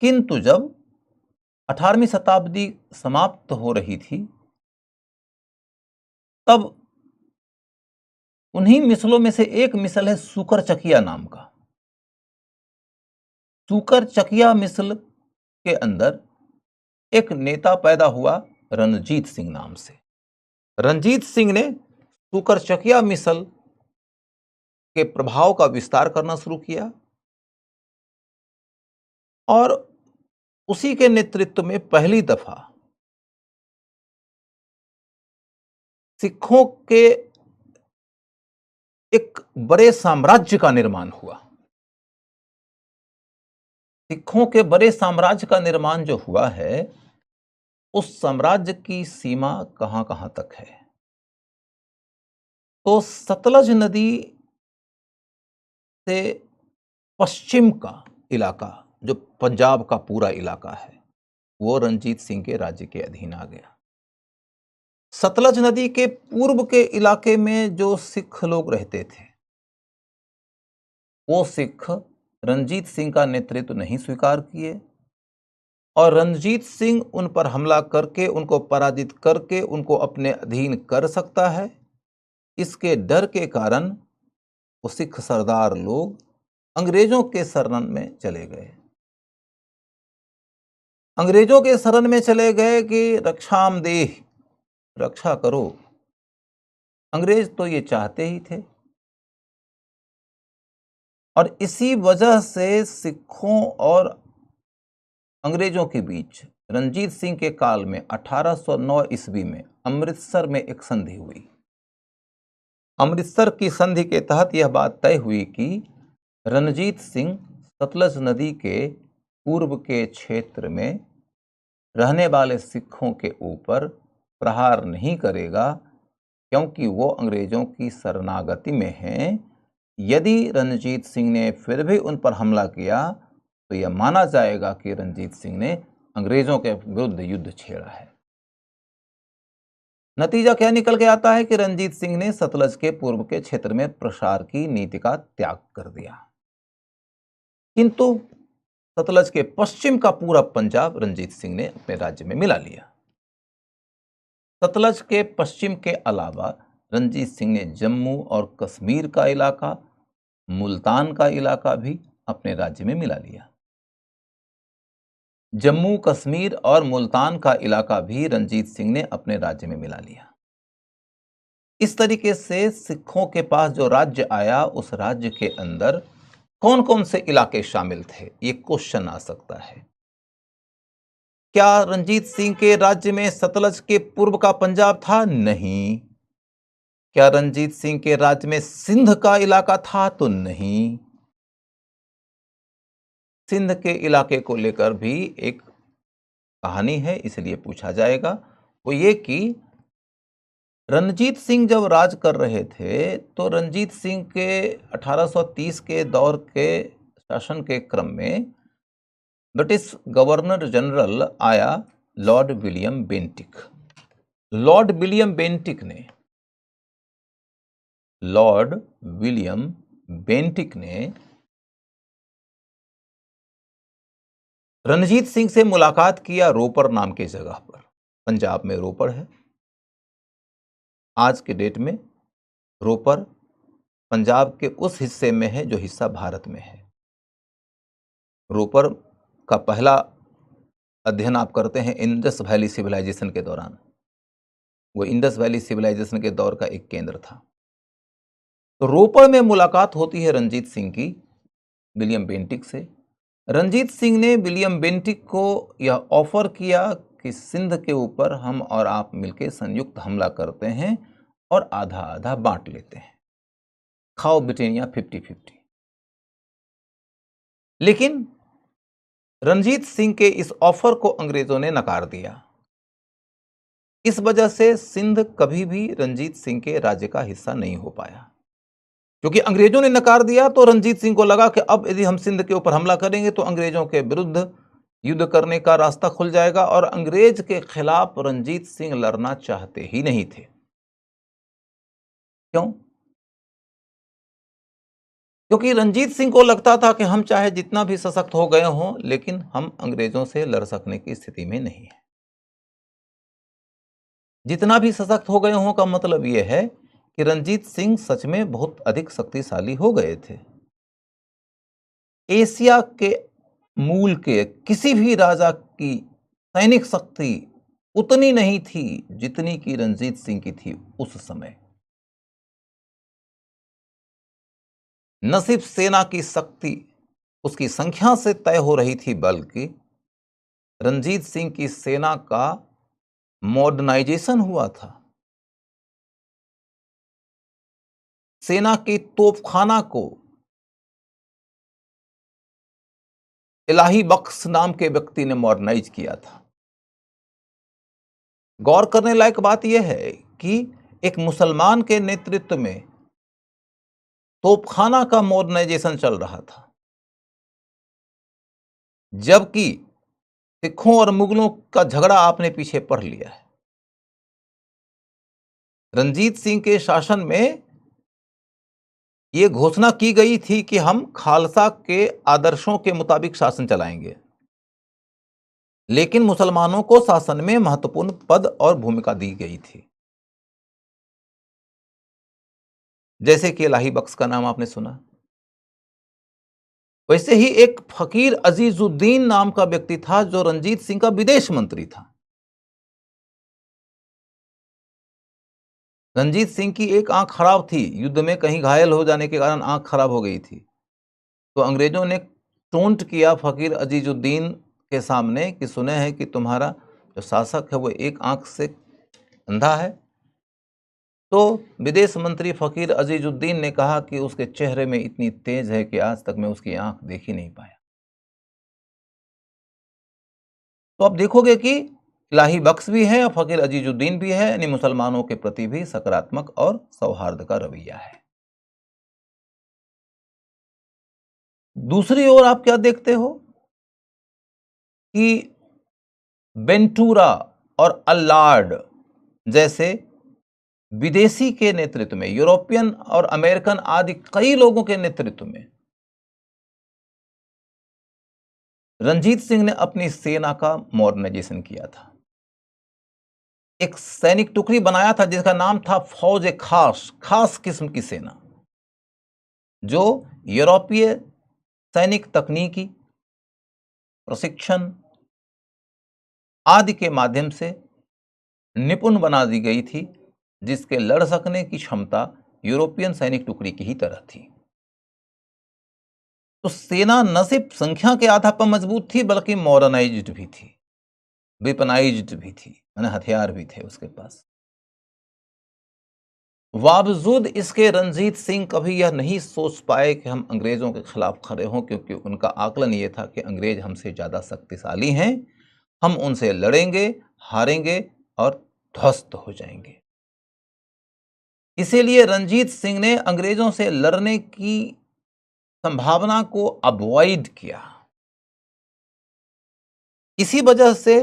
किंतु जब 18वीं शताब्दी समाप्त हो रही थी, तब उन्हीं मिसलों में से एक मिसल है सुकर चकिया नाम का। सुकर चकिया मिसल के अंदर एक नेता पैदा हुआ रणजीत सिंह नाम से। रणजीत सिंह ने सुकरचकिया मिसल के प्रभाव का विस्तार करना शुरू किया और उसी के नेतृत्व में पहली दफा सिखों के एक बड़े साम्राज्य का निर्माण हुआ। सिखों के बड़े साम्राज्य का निर्माण जो हुआ है, उस साम्राज्य की सीमा कहां-कहां तक है? तो सतलज नदी से पश्चिम का इलाका, जो पंजाब का पूरा इलाका है, वो रणजीत सिंह के राज्य के अधीन आ गया। सतलज नदी के पूर्व के इलाके में जो सिख लोग रहते थे, वो सिख रणजीत सिंह का नेतृत्व नहीं स्वीकार किए और रणजीत सिंह उन पर हमला करके, उनको पराजित करके, उनको अपने अधीन कर सकता है, इसके डर के कारण वो सिख सरदार लोग अंग्रेजों के शरण में चले गए। अंग्रेजों के शरण में चले गए कि रक्षामदेह, रक्षा करो। अंग्रेज तो ये चाहते ही थे और इसी वजह से सिखों और अंग्रेजों के बीच रणजीत सिंह के काल में 1809 ईस्वी में अमृतसर में एक संधि हुई। अमृतसर की संधि के तहत यह बात तय हुई कि रणजीत सिंह सतलज नदी के पूर्व के क्षेत्र में रहने वाले सिखों के ऊपर प्रहार नहीं करेगा, क्योंकि वो अंग्रेजों की शरणागति में हैं। यदि रणजीत सिंह ने फिर भी उन पर हमला किया तो यह माना जाएगा कि रणजीत सिंह ने अंग्रेजों के विरुद्ध युद्ध छेड़ा है। नतीजा क्या निकल के आता है कि रणजीत सिंह ने सतलज के पूर्व के क्षेत्र में प्रसार की नीति का त्याग कर दिया, किंतु सतलज के पश्चिम का पूरा पंजाब रणजीत सिंह ने अपने राज्य में मिला लिया। सतलज के पश्चिम के अलावा रणजीत सिंह ने जम्मू और कश्मीर का इलाका, मुल्तान का इलाका भी अपने राज्य में मिला लिया। जम्मू, कश्मीर और मुल्तान का इलाका भी रणजीत सिंह ने अपने राज्य में मिला लिया। इस तरीके से सिखों के पास जो राज्य आया, उस राज्य के अंदर कौन कौन से इलाके शामिल थे, ये क्वेश्चन आ सकता है। क्या रणजीत सिंह के राज्य में सतलज के पूर्व का पंजाब था? नहीं। क्या रणजीत सिंह के राज्य में सिंध का इलाका था? तो नहीं। सिंध के इलाके को लेकर भी एक कहानी है, इसलिए पूछा जाएगा। वो ये कि रणजीत सिंह जब राज कर रहे थे तो रणजीत सिंह के 1830 के दौर के शासन के क्रम में ब्रिटिश गवर्नर जनरल आया Lord William Bentinck. Lord William Bentinck ने रणजीत सिंह से मुलाकात किया रोपर नाम के जगह पर। पंजाब में रोपर है। आज के डेट में रोपर पंजाब के उस हिस्से में है जो हिस्सा भारत में है। रोपर का पहला अध्ययन आप करते हैं इंडस वैली सिविलाइजेशन के दौरान। वो इंडस वैली सिविलाइजेशन के दौर का एक केंद्र था। तो रोपर में मुलाकात होती है रणजीत सिंह की विलियम बेंटिक से। रणजीत सिंह ने विलियम बेंटिक को यह ऑफर किया कि सिंध के ऊपर हम और आप मिलकर संयुक्त हमला करते हैं और आधा आधा बांट लेते हैं, खाओ ब्रिटेनिया 50-50। लेकिन रणजीत सिंह के इस ऑफर को अंग्रेजों ने नकार दिया। इस वजह से सिंध कभी भी रणजीत सिंह के राज्य का हिस्सा नहीं हो पाया। क्योंकि अंग्रेजों ने नकार दिया तो रणजीत सिंह को लगा कि अब यदि हम सिंध के ऊपर हमला करेंगे तो अंग्रेजों के विरुद्ध युद्ध करने का रास्ता खुल जाएगा, और अंग्रेज के खिलाफ रणजीत सिंह लड़ना चाहते ही नहीं थे। क्यों? क्योंकि रणजीत सिंह को लगता था कि हम चाहे जितना भी सशक्त हो गए हों, लेकिन हम अंग्रेजों से लड़ सकने की स्थिति में नहीं है। जितना भी सशक्त हो गए हों का मतलब यह है कि रणजीत सिंह सच में बहुत अधिक शक्तिशाली हो गए थे। एशिया के मूल के किसी भी राजा की सैनिक शक्ति उतनी नहीं थी जितनी की रणजीत सिंह की थी उस समय। न सिर्फ सेना की शक्ति उसकी संख्या से तय हो रही थी, बल्कि रणजीत सिंह की सेना का मॉडर्नाइजेशन हुआ था। सेना के तोपखाना को इलाही बख्श नाम के व्यक्ति ने मॉडर्नाइज किया था। गौर करने लायक बात यह है कि एक मुसलमान के नेतृत्व में तोपखाना का मॉडर्नाइजेशन चल रहा था, जबकि सिखों और मुगलों का झगड़ा आपने पीछे पढ़ लिया है। रणजीत सिंह के शासन में यह घोषणा की गई थी कि हम खालसा के आदर्शों के मुताबिक शासन चलाएंगे, लेकिन मुसलमानों को शासन में महत्वपूर्ण पद और भूमिका दी गई थी। जैसे कि इलाही बख्श का नाम आपने सुना, वैसे ही एक फकीर अजीजुद्दीन नाम का व्यक्ति था जो रणजीत सिंह का विदेश मंत्री था। रणजीत सिंह की एक आंख खराब थी, युद्ध में कहीं घायल हो जाने के कारण आंख खराब हो गई थी, तो अंग्रेजों ने टोंट किया फकीर अजीजुद्दीन के सामने कि सुने हैं कि तुम्हारा जो शासक है वो एक आंख से अंधा है। तो विदेश मंत्री फकीर अजीजुद्दीन ने कहा कि उसके चेहरे में इतनी तेज है कि आज तक मैं उसकी आंख देख ही नहीं पाया। तो आप देखोगे कि इलाही बख्श भी है और फकीर अजीजुद्दीन भी है, यानी मुसलमानों के प्रति भी सकारात्मक और सौहार्द का रवैया है। दूसरी ओर आप क्या देखते हो कि वेंटूरा और अल्लार्ड जैसे विदेशी के नेतृत्व में, यूरोपियन और अमेरिकन आदि कई लोगों के नेतृत्व में रणजीत सिंह ने अपनी सेना का मॉडर्नाइजेशन किया था। एक सैनिक टुकड़ी बनाया था जिसका नाम था फौज खास, खास किस्म की सेना, जो यूरोपीय सैनिक तकनीकी प्रशिक्षण आदि के माध्यम से निपुण बना दी गई थी, जिसके लड़ सकने की क्षमता यूरोपियन सैनिक टुकड़ी की ही तरह थी। तो सेना न सिर्फ संख्या के आधार पर मजबूत थी, बल्कि मॉडर्नाइज्ड भी थी, वेपनाइज्ड भी थी, माने हथियार भी थे उसके पास। बावजूद इसके रणजीत सिंह कभी यह नहीं सोच पाए कि हम अंग्रेजों के खिलाफ खड़े हों, क्योंकि उनका आकलन यह था कि अंग्रेज हमसे ज्यादा शक्तिशाली हैं, हम उनसे लड़ेंगे, हारेंगे और ध्वस्त हो जाएंगे। इसीलिए रणजीत सिंह ने अंग्रेजों से लड़ने की संभावना को अवॉइड किया। इसी वजह से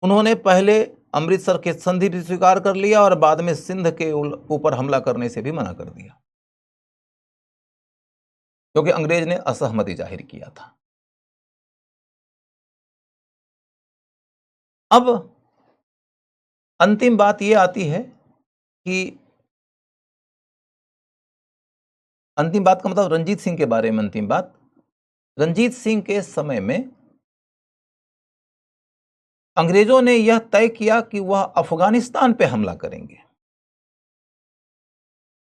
उन्होंने पहले अमृतसर के संधि भी स्वीकार कर लिया और बाद में सिंध के ऊपर हमला करने से भी मना कर दिया, क्योंकि अंग्रेज ने असहमति जाहिर किया था। अब अंतिम बात यह आती है कि अंतिम बात का मतलब रणजीत सिंह के बारे में अंतिम बात, रणजीत सिंह के समय में अंग्रेजों ने यह तय किया कि वह अफगानिस्तान पे हमला करेंगे।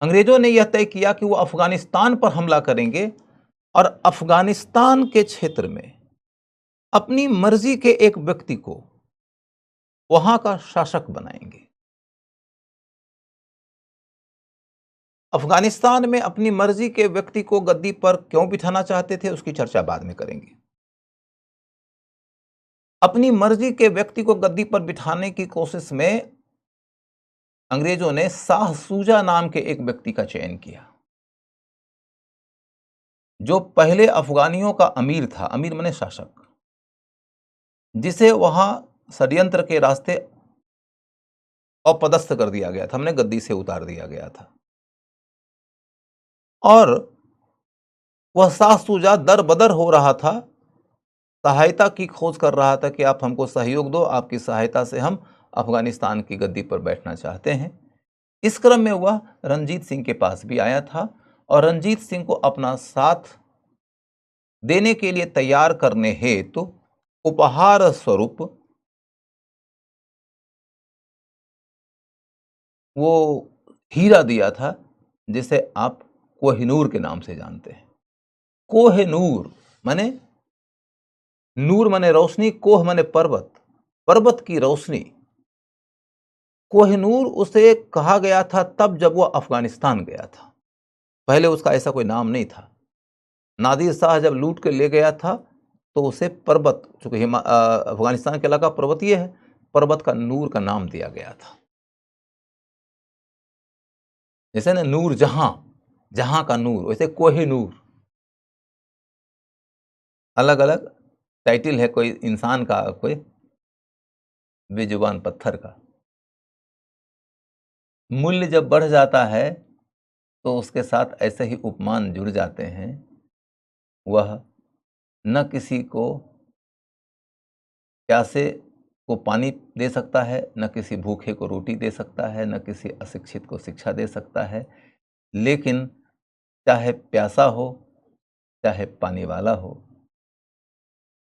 अंग्रेजों ने यह तय किया कि वह अफगानिस्तान पर हमला करेंगे और अफगानिस्तान के क्षेत्र में अपनी मर्जी के एक व्यक्ति को वहां का शासक बनाएंगे। अफगानिस्तान में अपनी मर्जी के व्यक्ति को गद्दी पर क्यों बिठाना चाहते थे, उसकी चर्चा बाद में करेंगे। अपनी मर्जी के व्यक्ति को गद्दी पर बिठाने की कोशिश में अंग्रेजों ने शाह सूजा नाम के एक व्यक्ति का चयन किया, जो पहले अफगानियों का अमीर था, अमीर माने शासक, जिसे वहां षड्यंत्र के रास्ते अपदस्थ कर दिया गया था, हमने गद्दी से उतार दिया गया था। और वह शाह सूजा दर बदर हो रहा था, सहायता की खोज कर रहा था कि आप हमको सहयोग दो, आपकी सहायता से हम अफगानिस्तान की गद्दी पर बैठना चाहते हैं। इस क्रम में वह रणजीत सिंह के पास भी आया था और रणजीत सिंह को अपना साथ देने के लिए तैयार करने हेतु उपहार स्वरूप वो हीरा दिया था, जिसे आप कोहिनूर के नाम से जानते हैं। कोहिनूर माने, नूर माने रोशनी, कोह माने पर्वत, पर्वत की रोशनी। कोहिनूर उसे कहा गया था तब जब वह अफगानिस्तान गया था, पहले उसका ऐसा कोई नाम नहीं था। नादिर शाह जब लूट के ले गया था तो उसे पर्वत, चूंकि अफगानिस्तान का इलाका पर्वतीय है, पर्वत का नूर का नाम दिया गया था। जैसे ना नूर जहां, जहां का नूर, वैसे कोहिनूर। अलग अलग टाइटल है कोई इंसान का, कोई बेजुबान पत्थर का। मूल्य जब बढ़ जाता है तो उसके साथ ऐसे ही उपमान जुड़ जाते हैं। वह न किसी को प्यासे को पानी दे सकता है, न किसी भूखे को रोटी दे सकता है, न किसी अशिक्षित को शिक्षा दे सकता है, लेकिन चाहे प्यासा हो, चाहे पानी वाला हो,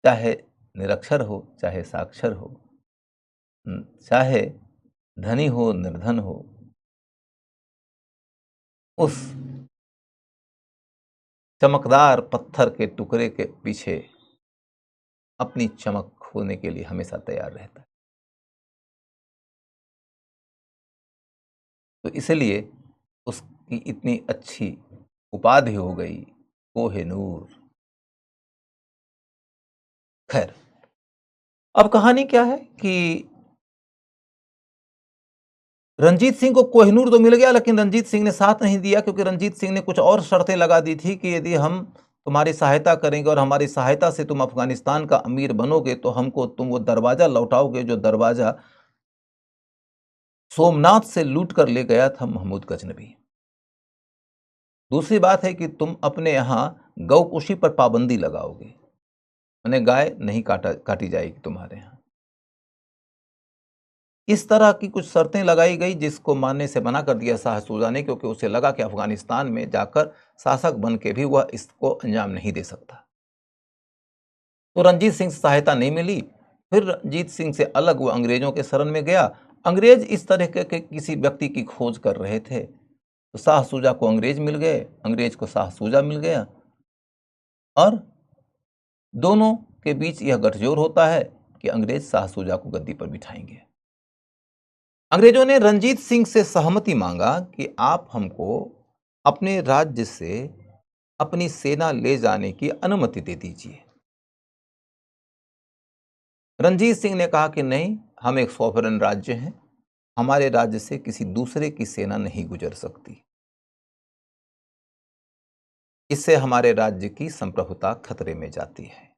चाहे निरक्षर हो, चाहे साक्षर हो, चाहे धनी हो, निर्धन हो, उस चमकदार पत्थर के टुकड़े के पीछे अपनी चमक खोने के लिए हमेशा तैयार रहता है। तो इसलिए उसकी इतनी अच्छी उपाधि हो गई, कोहिनूर। खैर, अब कहानी क्या है कि रंजीत सिंह को कोहिनूर तो मिल गया, लेकिन रंजीत सिंह ने साथ नहीं दिया, क्योंकि रंजीत सिंह ने कुछ और शर्तें लगा दी थी कि यदि हम तुम्हारी सहायता करेंगे और हमारी सहायता से तुम अफगानिस्तान का अमीर बनोगे तो हमको तुम वो दरवाजा लौटाओगे जो दरवाजा सोमनाथ से लूट कर ले गया था महमूद गजनबी। दूसरी बात है कि तुम अपने यहां गौकुशी पर पाबंदी लगाओगे, यानी गाय नहीं काटी जाएगी तुम्हारे यहां। इस तरह की कुछ शर्तें लगाई गई जिसको मानने से मना कर दिया शाह सूजा ने, क्योंकि उसे लगा कि अफगानिस्तान में जाकर शासक बन के भी वह इसको अंजाम नहीं दे सकता। तो रंजीत सिंह से सहायता नहीं मिली। फिर रंजीत सिंह से अलग वो अंग्रेजों के शरण में गया। अंग्रेज इस तरह के किसी व्यक्ति की खोज कर रहे थे, तो शाह सूजा को अंग्रेज मिल गए, अंग्रेज को शाह सूजा मिल गया, और दोनों के बीच यह गठजोड़ होता है कि अंग्रेज शाह सूजा को गद्दी पर बिठाएंगे। अंग्रेजों ने रंजीत सिंह से सहमति मांगा कि आप हमको अपने राज्य से अपनी सेना ले जाने की अनुमति दे दीजिए। रंजीत सिंह ने कहा कि नहीं, हम एक सॉवरेन राज्य हैं, हमारे राज्य से किसी दूसरे की सेना नहीं गुजर सकती, इससे हमारे राज्य की संप्रभुता खतरे में जाती है।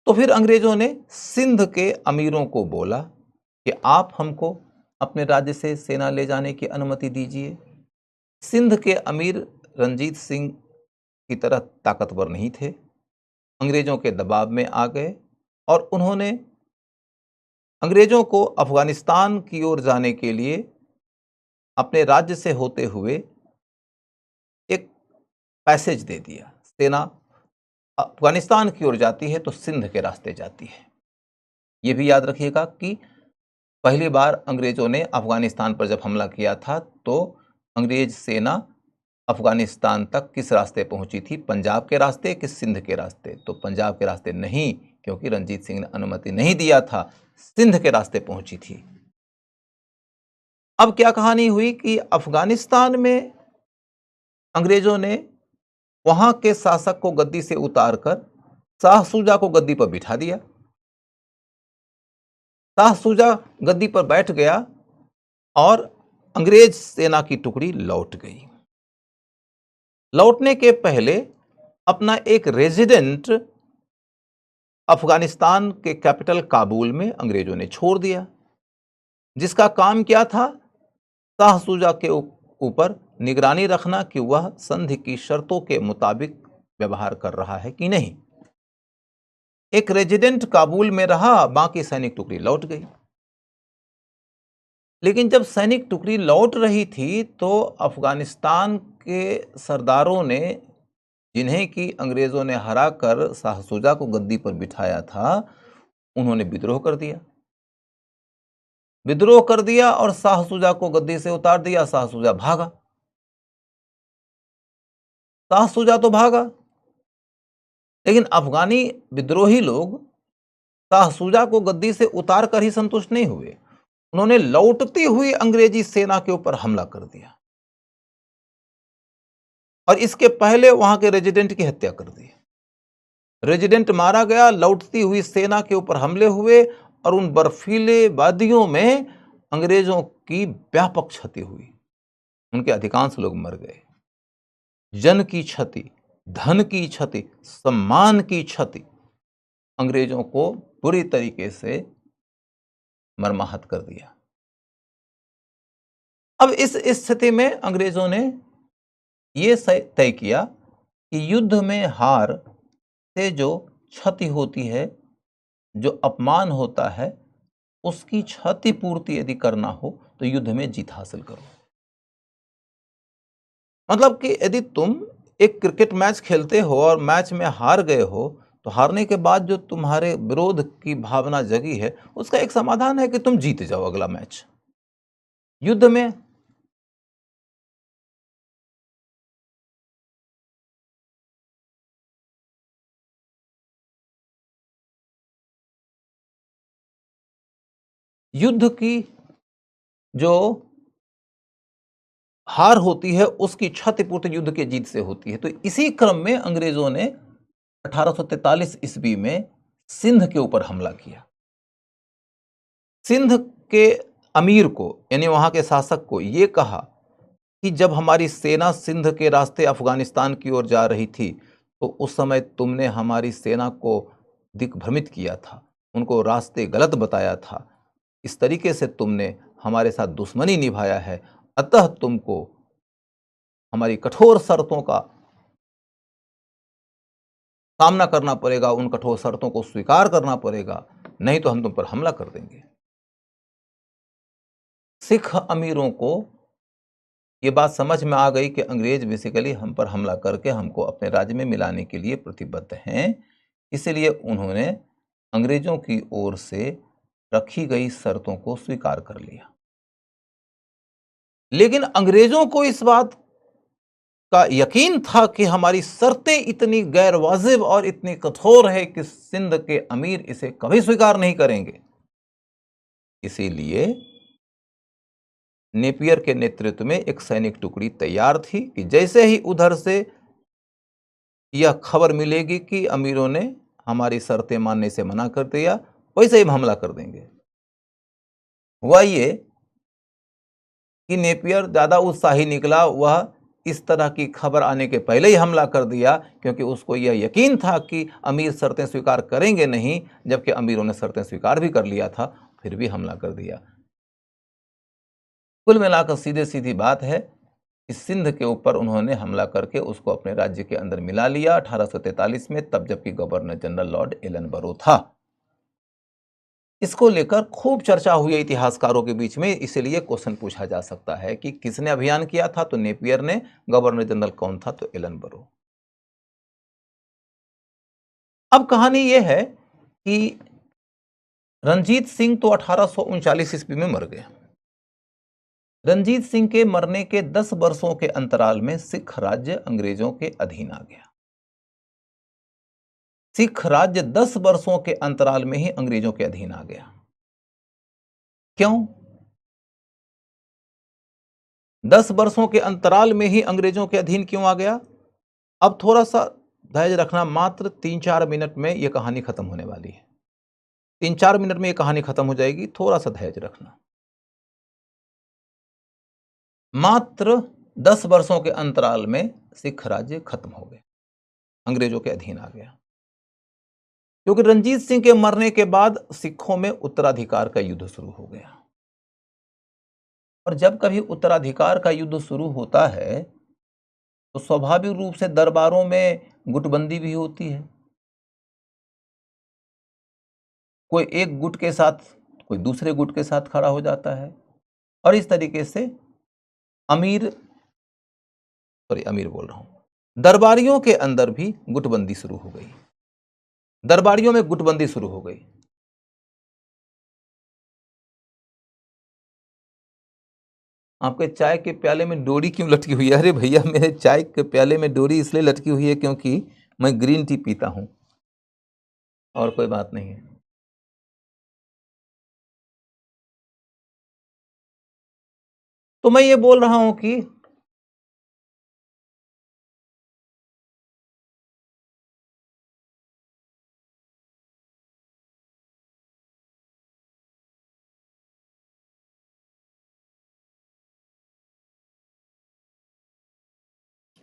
तो फिर अंग्रेजों ने सिंध के अमीरों को बोला कि आप हमको अपने राज्य से सेना ले जाने की अनुमति दीजिए। सिंध के अमीर रंजीत सिंह की तरह ताकतवर नहीं थे, अंग्रेजों के दबाव में आ गए और उन्होंने अंग्रेजों को अफगानिस्तान की ओर जाने के लिए अपने राज्य से होते हुए एक पैसेज दे दिया। सेना अफगानिस्तान की ओर जाती है तो सिंध के रास्ते जाती है। यह भी याद रखिएगा कि पहली बार अंग्रेजों ने अफगानिस्तान पर जब हमला किया था तो अंग्रेज सेना अफगानिस्तान तक किस रास्ते पहुंची थी, पंजाब के रास्ते कि सिंध के रास्ते? तो पंजाब के रास्ते नहीं, क्योंकि रंजीत सिंह ने अनुमति नहीं दिया था, सिंध के रास्ते पहुंची थी। अब क्या कहानी हुई कि अफगानिस्तान में अंग्रेजों ने वहां के शासक को गद्दी से उतारकर शाह सूजा को गद्दी पर बिठा दिया। शाह सूजा गद्दी पर बैठ गया और अंग्रेज सेना की टुकड़ी लौट गई। लौटने के पहले अपना एक रेजिडेंट अफगानिस्तान के कैपिटल काबुल में अंग्रेजों ने छोड़ दिया, जिसका काम क्या था, शाह सूजा के ऊपर निगरानी रखना कि वह संधि की शर्तों के मुताबिक व्यवहार कर रहा है कि नहीं। एक रेजिडेंट काबुल में रहा, बाकी सैनिक टुकड़ी लौट गई। लेकिन जब सैनिक टुकड़ी लौट रही थी तो अफगानिस्तान के सरदारों ने, जिन्हें कि अंग्रेजों ने हराकर शाह सूजा को गद्दी पर बिठाया था, उन्होंने विद्रोह कर दिया। विद्रोह कर दिया और शाह सूजा को गद्दी से उतार दिया। शाह सूजा भागा। शाह शुजा तो भागा, लेकिन अफगानी विद्रोही लोग शाह शुजा को गद्दी से उतार कर ही संतुष्ट नहीं हुए, उन्होंने लौटती हुई अंग्रेजी सेना के ऊपर हमला कर दिया और इसके पहले वहां के रेजिडेंट की हत्या कर दी। रेजिडेंट मारा गया, लौटती हुई सेना के ऊपर हमले हुए और उन बर्फीले वादियों में अंग्रेजों की व्यापक क्षति हुई, उनके अधिकांश लोग मर गए। जन की क्षति, धन की क्षति, सम्मान की क्षति अंग्रेजों को बुरी तरीके से मर्माहत कर दिया। अब इस स्थिति में अंग्रेजों ने यह तय किया कि युद्ध में हार से जो क्षति होती है, जो अपमान होता है, उसकी क्षतिपूर्ति यदि करना हो तो युद्ध में जीत हासिल करो। मतलब कि यदि तुम एक क्रिकेट मैच खेलते हो और मैच में हार गए हो, तो हारने के बाद जो तुम्हारे विरोध की भावना जगी है, उसका एक समाधान है कि तुम जीत जाओ अगला मैच। युद्ध में युद्ध की जो हार होती है उसकी क्षतिपूर्ति युद्ध के जीत से होती है। तो इसी क्रम में अंग्रेजों ने 1843 ईस्वी में सिंध के ऊपर हमला किया। सिंध के अमीर को, यानी वहां के शासक को, यह कहा कि जब हमारी सेना सिंध के रास्ते अफगानिस्तान की ओर जा रही थी, तो उस समय तुमने हमारी सेना को दिग्भ्रमित किया था, उनको रास्ते गलत बताया था, इस तरीके से तुमने हमारे साथ दुश्मनी निभाया है, अतः तुमको हमारी कठोर शर्तों का सामना करना पड़ेगा, उन कठोर शर्तों को स्वीकार करना पड़ेगा, नहीं तो हम तुम पर हमला कर देंगे। सिख अमीरों को ये बात समझ में आ गई कि अंग्रेज बेसिकली हम पर हमला करके हमको अपने राज्य में मिलाने के लिए प्रतिबद्ध हैं, इसलिए उन्होंने अंग्रेजों की ओर से रखी गई शर्तों को स्वीकार कर लिया। लेकिन अंग्रेजों को इस बात का यकीन था कि हमारी शर्तें इतनी गैर वाजिब और इतनी कठोर है कि सिंध के अमीर इसे कभी स्वीकार नहीं करेंगे। इसीलिए नेपियर के नेतृत्व में एक सैनिक टुकड़ी तैयार थी कि जैसे ही उधर से यह खबर मिलेगी कि अमीरों ने हमारी शर्तें मानने से मना कर दिया, वैसे ही हमला कर देंगे। हुआ ये कि नेपियर ज्यादा उत्साही निकला, वह इस तरह की खबर आने के पहले ही हमला कर दिया, क्योंकि उसको यह यकीन था कि अमीर शर्तें स्वीकार करेंगे नहीं, जबकि अमीरों ने शर्तें स्वीकार भी कर लिया था, फिर भी हमला कर दिया। कुल मिलाकर सीधे सीधी बात है कि सिंध के ऊपर उन्होंने हमला करके उसको अपने राज्य के अंदर मिला लिया 1843 में, तब जबकि गवर्नर जनरल लॉर्ड एलनबरो था। इसको लेकर खूब चर्चा हुई है इतिहासकारों के बीच में, इसलिए क्वेश्चन पूछा जा सकता है कि किसने अभियान किया था, तो नेपियर ने, गवर्नर जनरल कौन था, तो एलनबरो। अब कहानी यह है कि रणजीत सिंह तो 1839 ईस्वी में मर गए। रणजीत सिंह के मरने के 10 वर्षों के अंतराल में सिख राज्य अंग्रेजों के अधीन आ गया। सिख राज्य 10 वर्षों के अंतराल में ही अंग्रेजों के अधीन आ गया। क्यों? 10 वर्षों के अंतराल में ही अंग्रेजों के अधीन क्यों आ गया? अब थोड़ा सा धैर्य रखना, मात्र 3-4 मिनट में यह कहानी खत्म होने वाली है। 3-4 मिनट में यह कहानी खत्म हो जाएगी, थोड़ा सा धैर्य रखना। मात्र 10 वर्षों के अंतराल में सिख राज्य खत्म हो गए, अंग्रेजों के अधीन आ गया। क्योंकि रणजीत सिंह के मरने के बाद सिखों में उत्तराधिकार का युद्ध शुरू हो गया, और जब कभी उत्तराधिकार का युद्ध शुरू होता है तो स्वाभाविक रूप से दरबारों में गुटबंदी भी होती है। कोई एक गुट के साथ, कोई दूसरे गुट के साथ खड़ा हो जाता है, और इस तरीके से अमीर बोल रहा हूं, दरबारियों के अंदर भी गुटबंदी शुरू हो गई, दरबारियों में गुटबंदी शुरू हो गई। आपके चाय के प्याले में डोरी क्यों लटकी हुई है? अरे भैया, मेरे चाय के प्याले में डोरी इसलिए लटकी हुई है क्योंकि मैं ग्रीन टी पीता हूं, और कोई बात नहीं है। तो मैं ये बोल रहा हूं कि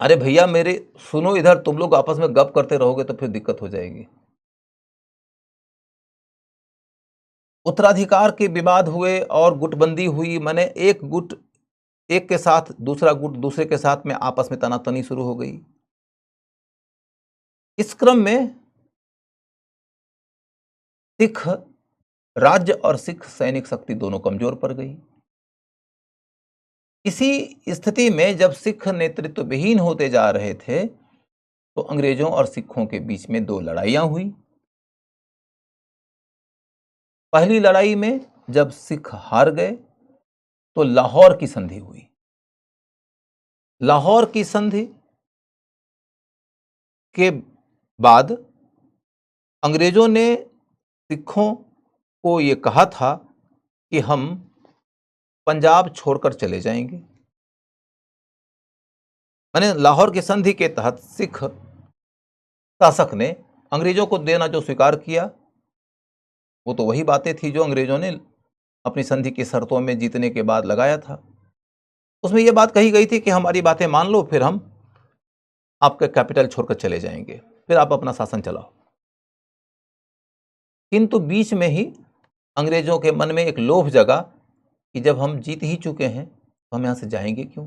अरे भैया मेरे, सुनो इधर, तुम लोग आपस में गप करते रहोगे तो फिर दिक्कत हो जाएगी। उत्तराधिकार के विवाद हुए और गुटबंदी हुई, माने एक गुट एक के साथ दूसरा गुट दूसरे के साथ में आपस में तनातनी शुरू हो गई। इस क्रम में सिख राज्य और सिख सैनिक शक्ति दोनों कमजोर पड़ गई। इसी स्थिति में जब सिख नेतृत्व विहीन होते जा रहे थे तो अंग्रेजों और सिखों के बीच में दो लड़ाइयां हुई। पहली लड़ाई में जब सिख हार गए तो लाहौर की संधि हुई। लाहौर की संधि के बाद अंग्रेजों ने सिखों को यह कहा था कि हम पंजाब छोड़कर चले जाएंगे। माने लाहौर की संधि के तहत सिख शासक ने अंग्रेजों को देना जो स्वीकार किया, वो तो वही बातें थी जो अंग्रेजों ने अपनी संधि की शर्तों में जीतने के बाद लगाया था। उसमें यह बात कही गई थी कि हमारी बातें मान लो, फिर हम आपका कैपिटल छोड़कर चले जाएंगे, फिर आप अपना शासन चलाओ। किंतु बीच में ही अंग्रेजों के मन में एक लोभ जगा कि जब हम जीत ही चुके हैं तो हम यहां से जाएंगे क्यों।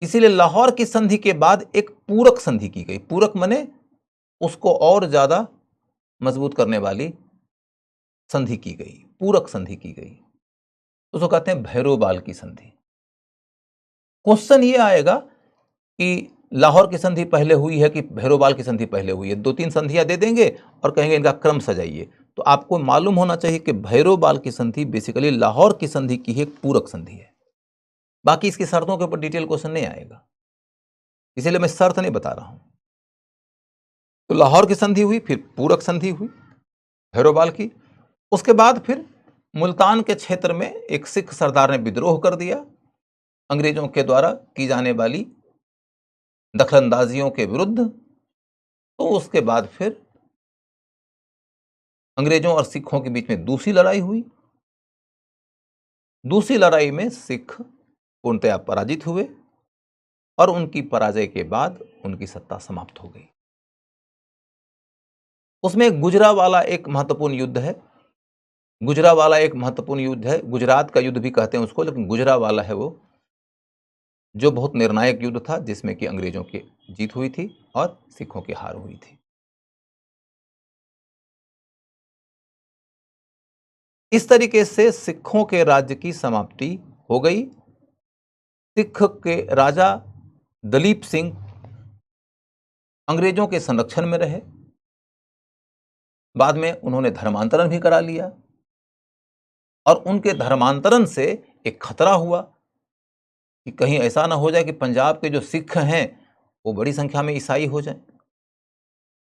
इसीलिए लाहौर की संधि के बाद एक पूरक संधि की गई। पूरक माने उसको और ज्यादा मजबूत करने वाली संधि की गई, पूरक संधि की गई। उसको कहते हैं भैरोबाल की संधि। क्वेश्चन ये आएगा कि लाहौर की संधि पहले हुई है कि भैरोबाल की संधि पहले हुई है। दो तीन संधियां दे देंगे और कहेंगे इनका क्रम सजाइए। तो आपको मालूम होना चाहिए कि भैरोबाल की संधि बेसिकली लाहौर की संधि की एक पूरक संधि है। बाकी इसकी शर्तों के ऊपर डिटेल क्वेश्चन नहीं आएगा, इसीलिए मैं शर्त नहीं बता रहा हूं। तो लाहौर की संधि हुई, फिर पूरक संधि हुई भैरोबाल की। उसके बाद फिर मुल्तान के क्षेत्र में एक सिख सरदार ने विद्रोह कर दिया अंग्रेजों के द्वारा की जाने वाली दखलंदाजियों के विरुद्ध। तो उसके बाद फिर अंग्रेजों और सिखों के बीच में दूसरी लड़ाई हुई। दूसरी लड़ाई में सिख पूर्णतया पराजित हुए और उनकी पराजय के बाद उनकी सत्ता समाप्त हो गई। उसमें गुजरावाला एक महत्वपूर्ण युद्ध है। गुजरावाला एक महत्वपूर्ण युद्ध है, गुजरात का युद्ध भी कहते हैं उसको, लेकिन गुजरावाला है वो, जो बहुत निर्णायक युद्ध था, जिसमें कि अंग्रेजों की जीत हुई थी और सिखों की हार हुई थी। इस तरीके से सिखों के राज्य की समाप्ति हो गई। सिख के राजा दलीप सिंह अंग्रेजों के संरक्षण में रहे। बाद में उन्होंने धर्मांतरण भी करा लिया और उनके धर्मांतरण से एक खतरा हुआ कि कहीं ऐसा ना हो जाए कि पंजाब के जो सिख हैं वो बड़ी संख्या में ईसाई हो जाएं।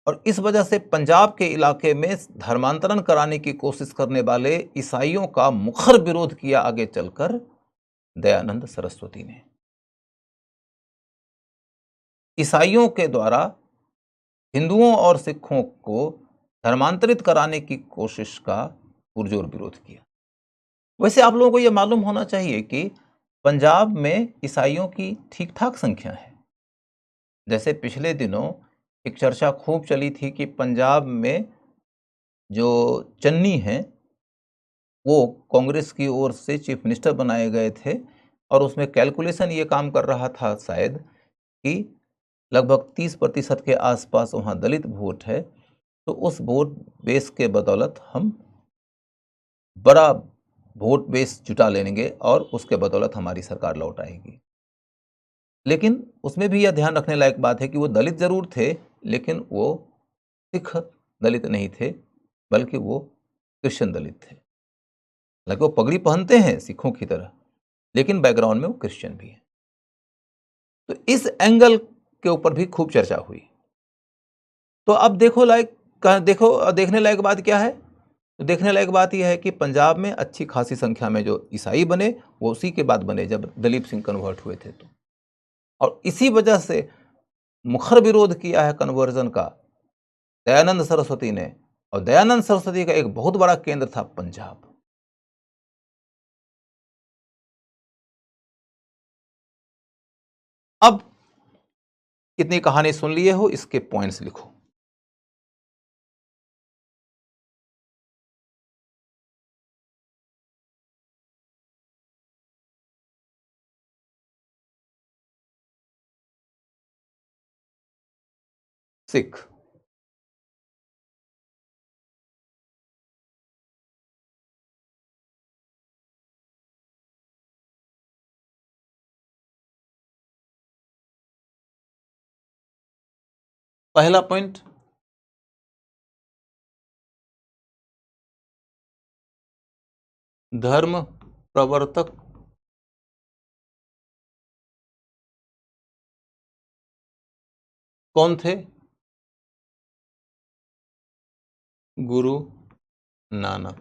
और इस वजह से पंजाब के इलाके में धर्मांतरण कराने की कोशिश करने वाले ईसाइयों का मुखर विरोध किया आगे चलकर दयानंद सरस्वती ने। ईसाइयों के द्वारा हिंदुओं और सिखों को धर्मांतरित कराने की कोशिश का पुरजोर विरोध किया। वैसे आप लोगों को यह मालूम होना चाहिए कि पंजाब में ईसाइयों की ठीक ठाक संख्या है। जैसे पिछले दिनों एक चर्चा खूब चली थी कि पंजाब में जो चन्नी हैं वो कांग्रेस की ओर से चीफ मिनिस्टर बनाए गए थे और उसमें कैलकुलेशन ये काम कर रहा था शायद कि लगभग 30% के आसपास वहाँ दलित वोट है, तो उस वोट बेस के बदौलत हम बड़ा वोट बेस जुटा लेंगे और उसके बदौलत हमारी सरकार लौट आएगी। लेकिन उसमें भी यह ध्यान रखने लायक बात है कि वो दलित जरूर थे, लेकिन वो सिख दलित नहीं थे, बल्कि वो क्रिश्चियन दलित थे। हालांकि वो पगड़ी पहनते हैं सिखों की तरह, लेकिन बैकग्राउंड में वो क्रिश्चियन भी है। तो इस एंगल के ऊपर भी खूब चर्चा हुई। तो अब देखने लायक बात क्या है? तो देखने लायक बात यह है कि पंजाब में अच्छी खासी संख्या में जो ईसाई बने वो उसी के बाद बने जब दलीप सिंह कन्वर्ट हुए थे तो। और इसी वजह से मुखर विरोध किया है कन्वर्जन का दयानंद सरस्वती ने, और दयानंद सरस्वती का एक बहुत बड़ा केंद्र था पंजाब। अब कितनी कहानी सुन लिए हो, इसके पॉइंट्स लिखो। सिख, पहला पॉइंट, धर्म प्रवर्तक कौन थे? गुरु नानक।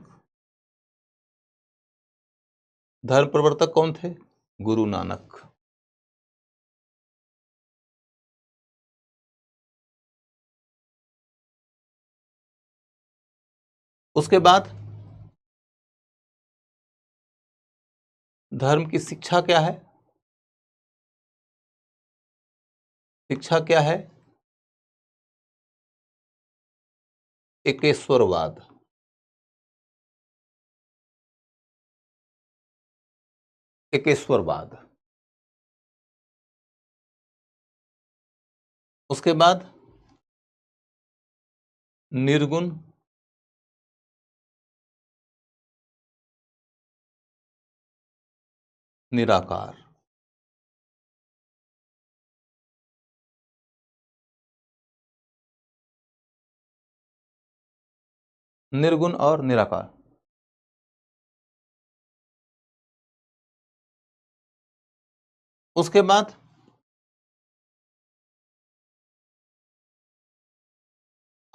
धर्म प्रवर्तक कौन थे? गुरु नानक। उसके बाद धर्म की शिक्षा क्या है? शिक्षा क्या है? एकेश्वरवाद। एकेश्वरवाद। उसके बाद निर्गुण निराकार। निर्गुण और निराकार। उसके बाद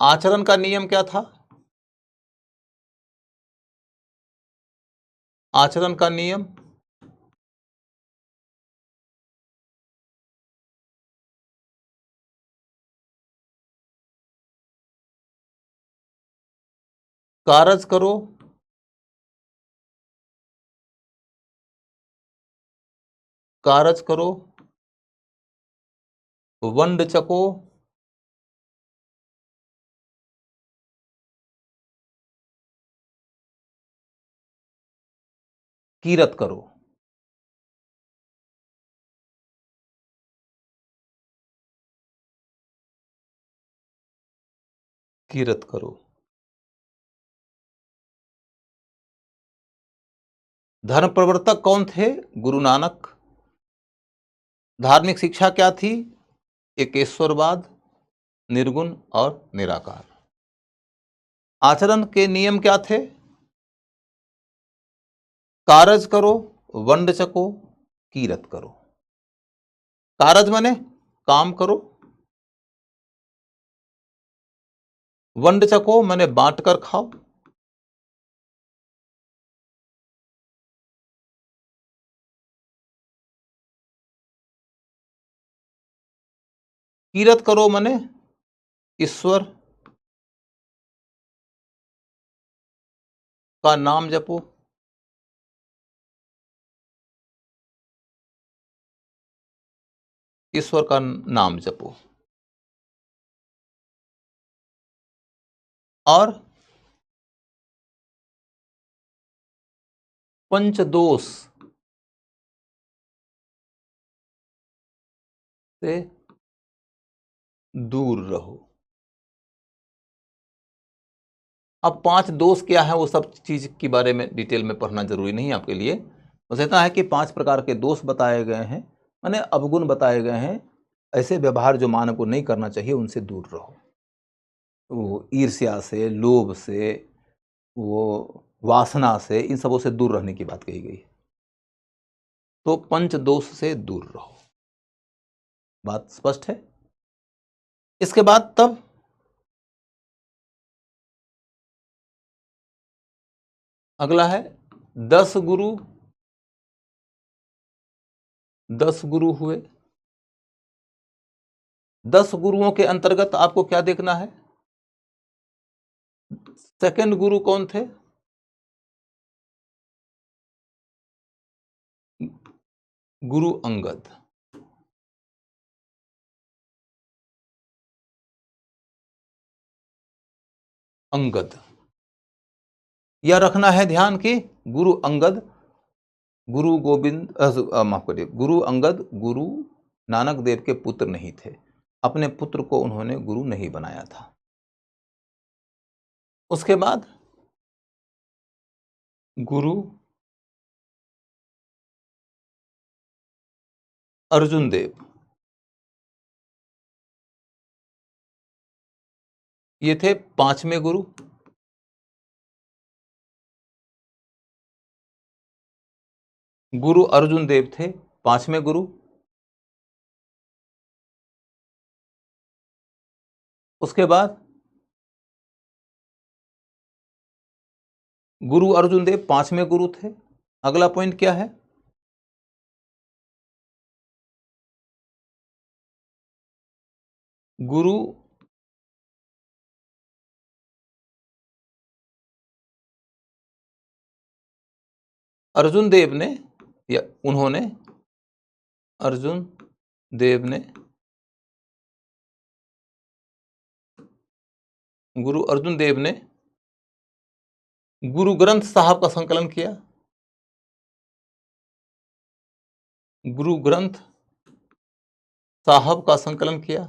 आचरण का नियम क्या था? आचरण का नियम कारज करो, कारज करो, वंड चको, कीरत करो। कीरत करो। धर्म प्रवर्तक कौन थे? गुरु नानक। धार्मिक शिक्षा क्या थी? एकेश्वरवाद, निर्गुण और निराकार। आचरण के नियम क्या थे? कारज करो, वंड चको, कीरत करो। कारज माने काम करो, वंड चको माने बांट कर खाओ, कीरत करो माने ईश्वर का नाम जपो, ईश्वर का नाम जपो। और पंचदोष से दूर रहो। अब 5 दोष क्या है वो सब चीज के बारे में डिटेल में पढ़ना जरूरी नहीं है आपके लिए। बस इतना है कि 5 प्रकार के दोष बताए गए हैं, माने अवगुण बताए गए हैं। ऐसे व्यवहार जो मानव को नहीं करना चाहिए उनसे दूर रहो। वो ईर्ष्या से, लोभ से, वो वासना से, इन सबों से दूर रहने की बात कही गई है। तो पंचदोष से दूर रहो। बात स्पष्ट है। इसके बाद तब अगला है 10 गुरु। 10 गुरु हुए। 10 गुरुओं के अंतर्गत आपको क्या देखना है? सेकंड गुरु कौन थे? गुरु अंगद। अंगद यह रखना है ध्यान कि गुरु अंगद गुरु गोविंद माफ करिए, गुरु अंगद गुरु नानक देव के पुत्र नहीं थे। अपने पुत्र को उन्होंने गुरु नहीं बनाया था। उसके बाद गुरु अर्जुन देव, ये थे 5वें गुरु। गुरु अर्जुन देव थे 5वें गुरु। उसके बाद गुरु अर्जुन देव 5वें गुरु थे। अगला पॉइंट क्या है? गुरु अर्जुन देव ने या उन्होंने अर्जुन देव ने गुरु अर्जुन देव ने गुरु ग्रंथ साहब का संकलन किया। गुरु ग्रंथ साहब का संकलन किया।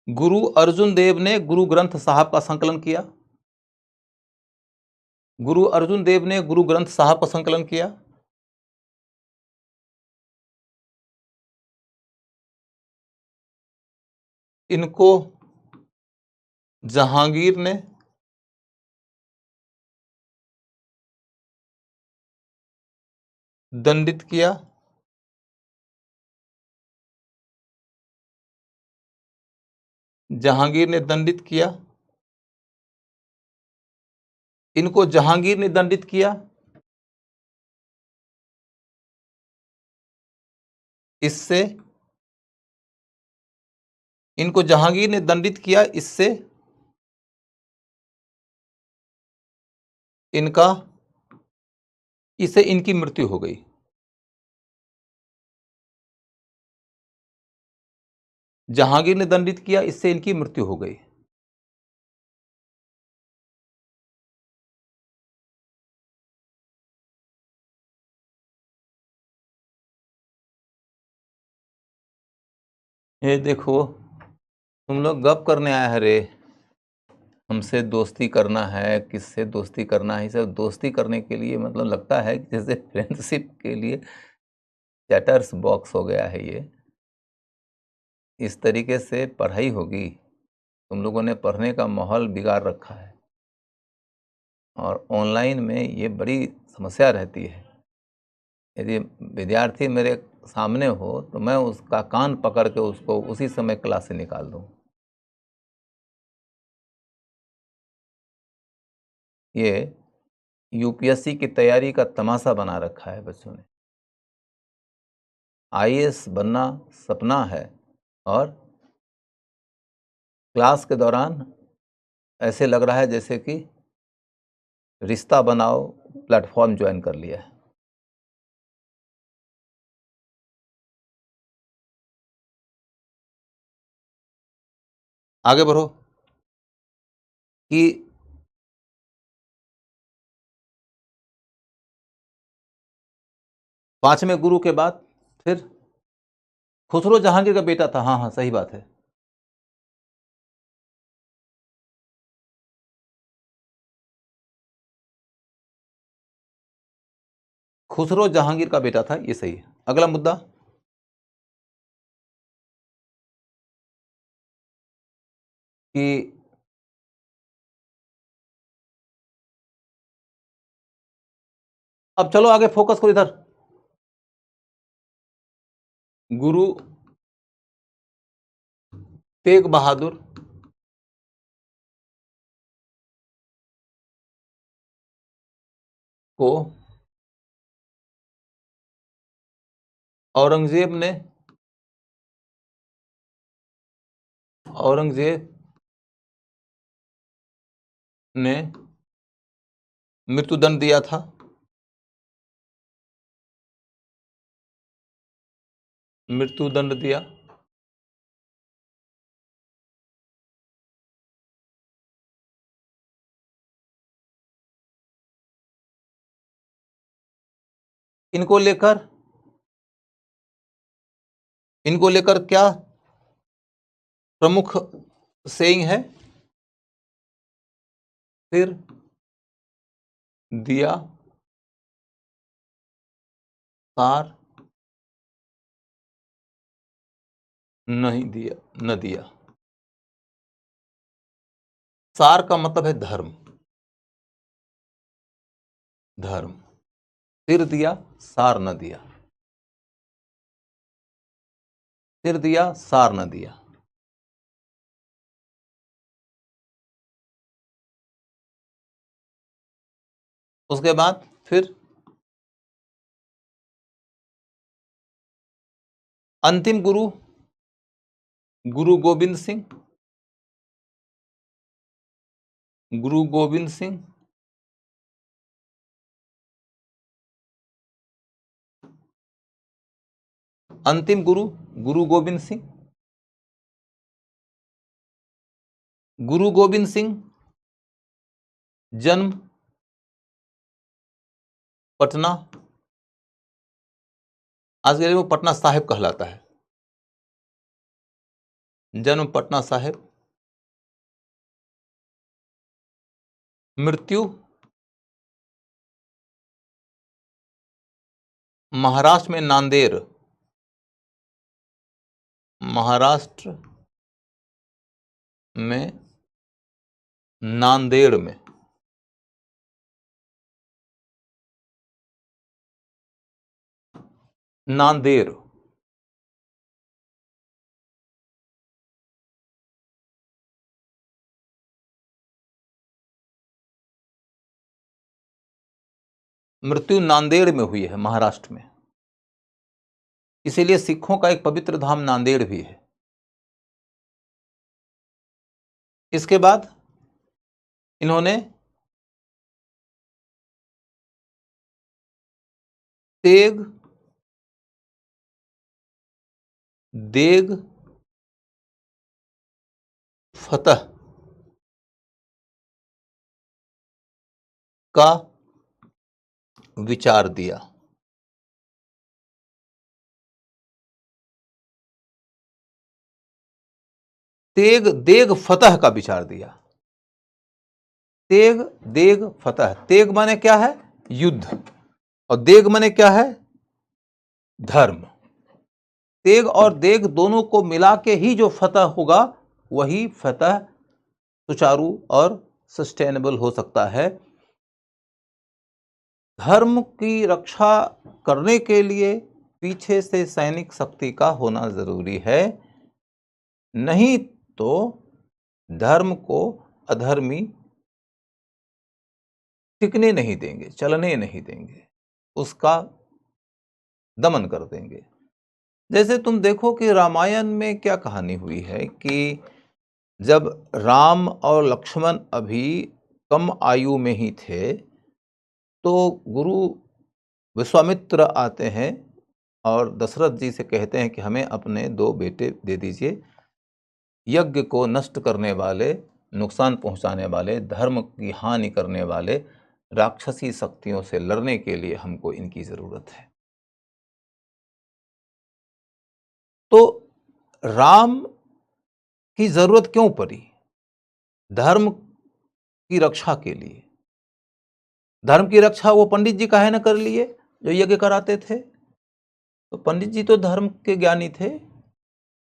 गुरु अर्जुन देव ने गुरु ग्रंथ साहब का संकलन किया। गुरु अर्जुन देव ने गुरु ग्रंथ साहब का संकलन किया। इनको जहांगीर ने दंडित किया। जहांगीर ने दंडित किया। इनको जहांगीर ने दंडित किया। इससे इनको जहांगीर ने दंडित किया। इससे इनकी मृत्यु हो गई। जहांगीर ने दंडित किया, इससे इनकी मृत्यु हो गई। ये देखो, तुम लोग गप करने आए हैं रे। हमसे दोस्ती करना है, किससे दोस्ती करना है, सब दोस्ती करने के लिए मतलब लगता है कि जैसे फ्रेंडशिप के लिए चैटर्स बॉक्स हो गया है ये। इस तरीके से पढ़ाई होगी? तुम लोगों ने पढ़ने का माहौल बिगाड़ रखा है और ऑनलाइन में ये बड़ी समस्या रहती है। यदि विद्यार्थी मेरे सामने हो तो मैं उसका कान पकड़ के उसको उसी समय क्लास से निकाल दूं। ये यूपीएससी की तैयारी का तमाशा बना रखा है बच्चों ने। आईएएस बनना सपना है और क्लास के दौरान ऐसे लग रहा है जैसे कि रिश्ता बनाओ प्लेटफॉर्म ज्वाइन कर लिया है। आगे बढ़ो कि पांचवें गुरु के बाद फिर खुसरो जहांगीर का बेटा था। हाँ हाँ, सही बात है। खुसरो जहांगीर का बेटा था, ये सही है। अगला मुद्दा, कि अब चलो आगे फोकस करो इधर। गुरु तेग बहादुर को औरंगजेब ने मृत्युदंड दिया था। मृत्युदंड दिया। इनको लेकर क्या प्रमुख सेइंग है? फिर दिया सार नहीं दिया, न दिया। सार का मतलब है धर्म। धर्म। फिर दिया सार न दिया। फिर दिया सार न दिया। उसके बाद फिर अंतिम गुरु गुरु गोविंद सिंह। गुरु गोविंद सिंह अंतिम गुरु गुरु गोविंद सिंह। गुरु गोविंद सिंह जन्म पटना, आज के दिन वो पटना साहिब कहलाता है। जन्म पटना साहिब। मृत्यु महाराष्ट्र में नांदेड़। महाराष्ट्र में नांदेड़ में। नांदेड़। मृत्यु नांदेड़ में हुई है, महाराष्ट्र में। इसीलिए सिखों का एक पवित्र धाम नांदेड़ भी है। इसके बाद इन्होंने तेग देग फतह का विचार दिया। तेग देग फतह का विचार दिया। तेग देग फतह। तेग माने क्या है? युद्ध। और देग माने क्या है? धर्म। तेग और देग दोनों को मिला के ही जो फतह होगा वही फतह सुचारू और सस्टेनेबल हो सकता है। धर्म की रक्षा करने के लिए पीछे से सैनिक शक्ति का होना जरूरी है, नहीं तो धर्म को अधर्मी टिकने नहीं देंगे, चलने नहीं देंगे, उसका दमन कर देंगे। जैसे तुम देखो कि रामायण में क्या कहानी हुई है कि जब राम और लक्ष्मण अभी कम आयु में ही थे तो गुरु विश्वामित्र आते हैं और दशरथ जी से कहते हैं कि हमें अपने 2 बेटे दे दीजिए। यज्ञ को नष्ट करने वाले, नुकसान पहुंचाने वाले, धर्म की हानि करने वाले राक्षसी शक्तियों से लड़ने के लिए हमको इनकी जरूरत है। तो राम की जरूरत क्यों पड़ी? धर्म की रक्षा के लिए। धर्म की रक्षा वो पंडित जी काहे न कर लिए जो यज्ञ कराते थे? तो पंडित जी तो धर्म के ज्ञानी थे,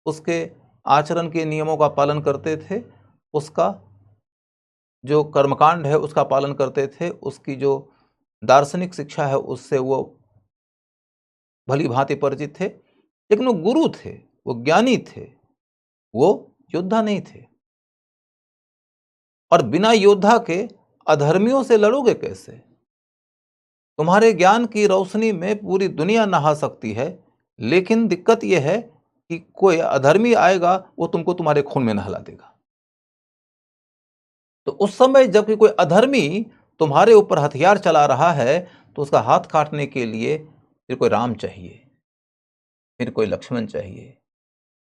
उसके आचरण के नियमों का पालन करते थे उसका जो कर्मकांड है उसका पालन करते थे, उसकी जो दार्शनिक शिक्षा है उससे वो भली भांति परिचित थे, लेकिन वो गुरु थे, वो ज्ञानी थे, वो योद्धा नहीं थे। और बिना योद्धा के अधर्मियों से लड़ोगे कैसे? तुम्हारे ज्ञान की रोशनी में पूरी दुनिया नहा सकती है, लेकिन दिक्कत यह है कि कोई अधर्मी आएगा, वो तुमको तुम्हारे खून में नहला देगा। तो उस समय जब कोई अधर्मी तुम्हारे ऊपर हथियार चला रहा है, तो उसका हाथ काटने के लिए फिर कोई राम चाहिए, फिर कोई लक्ष्मण चाहिए,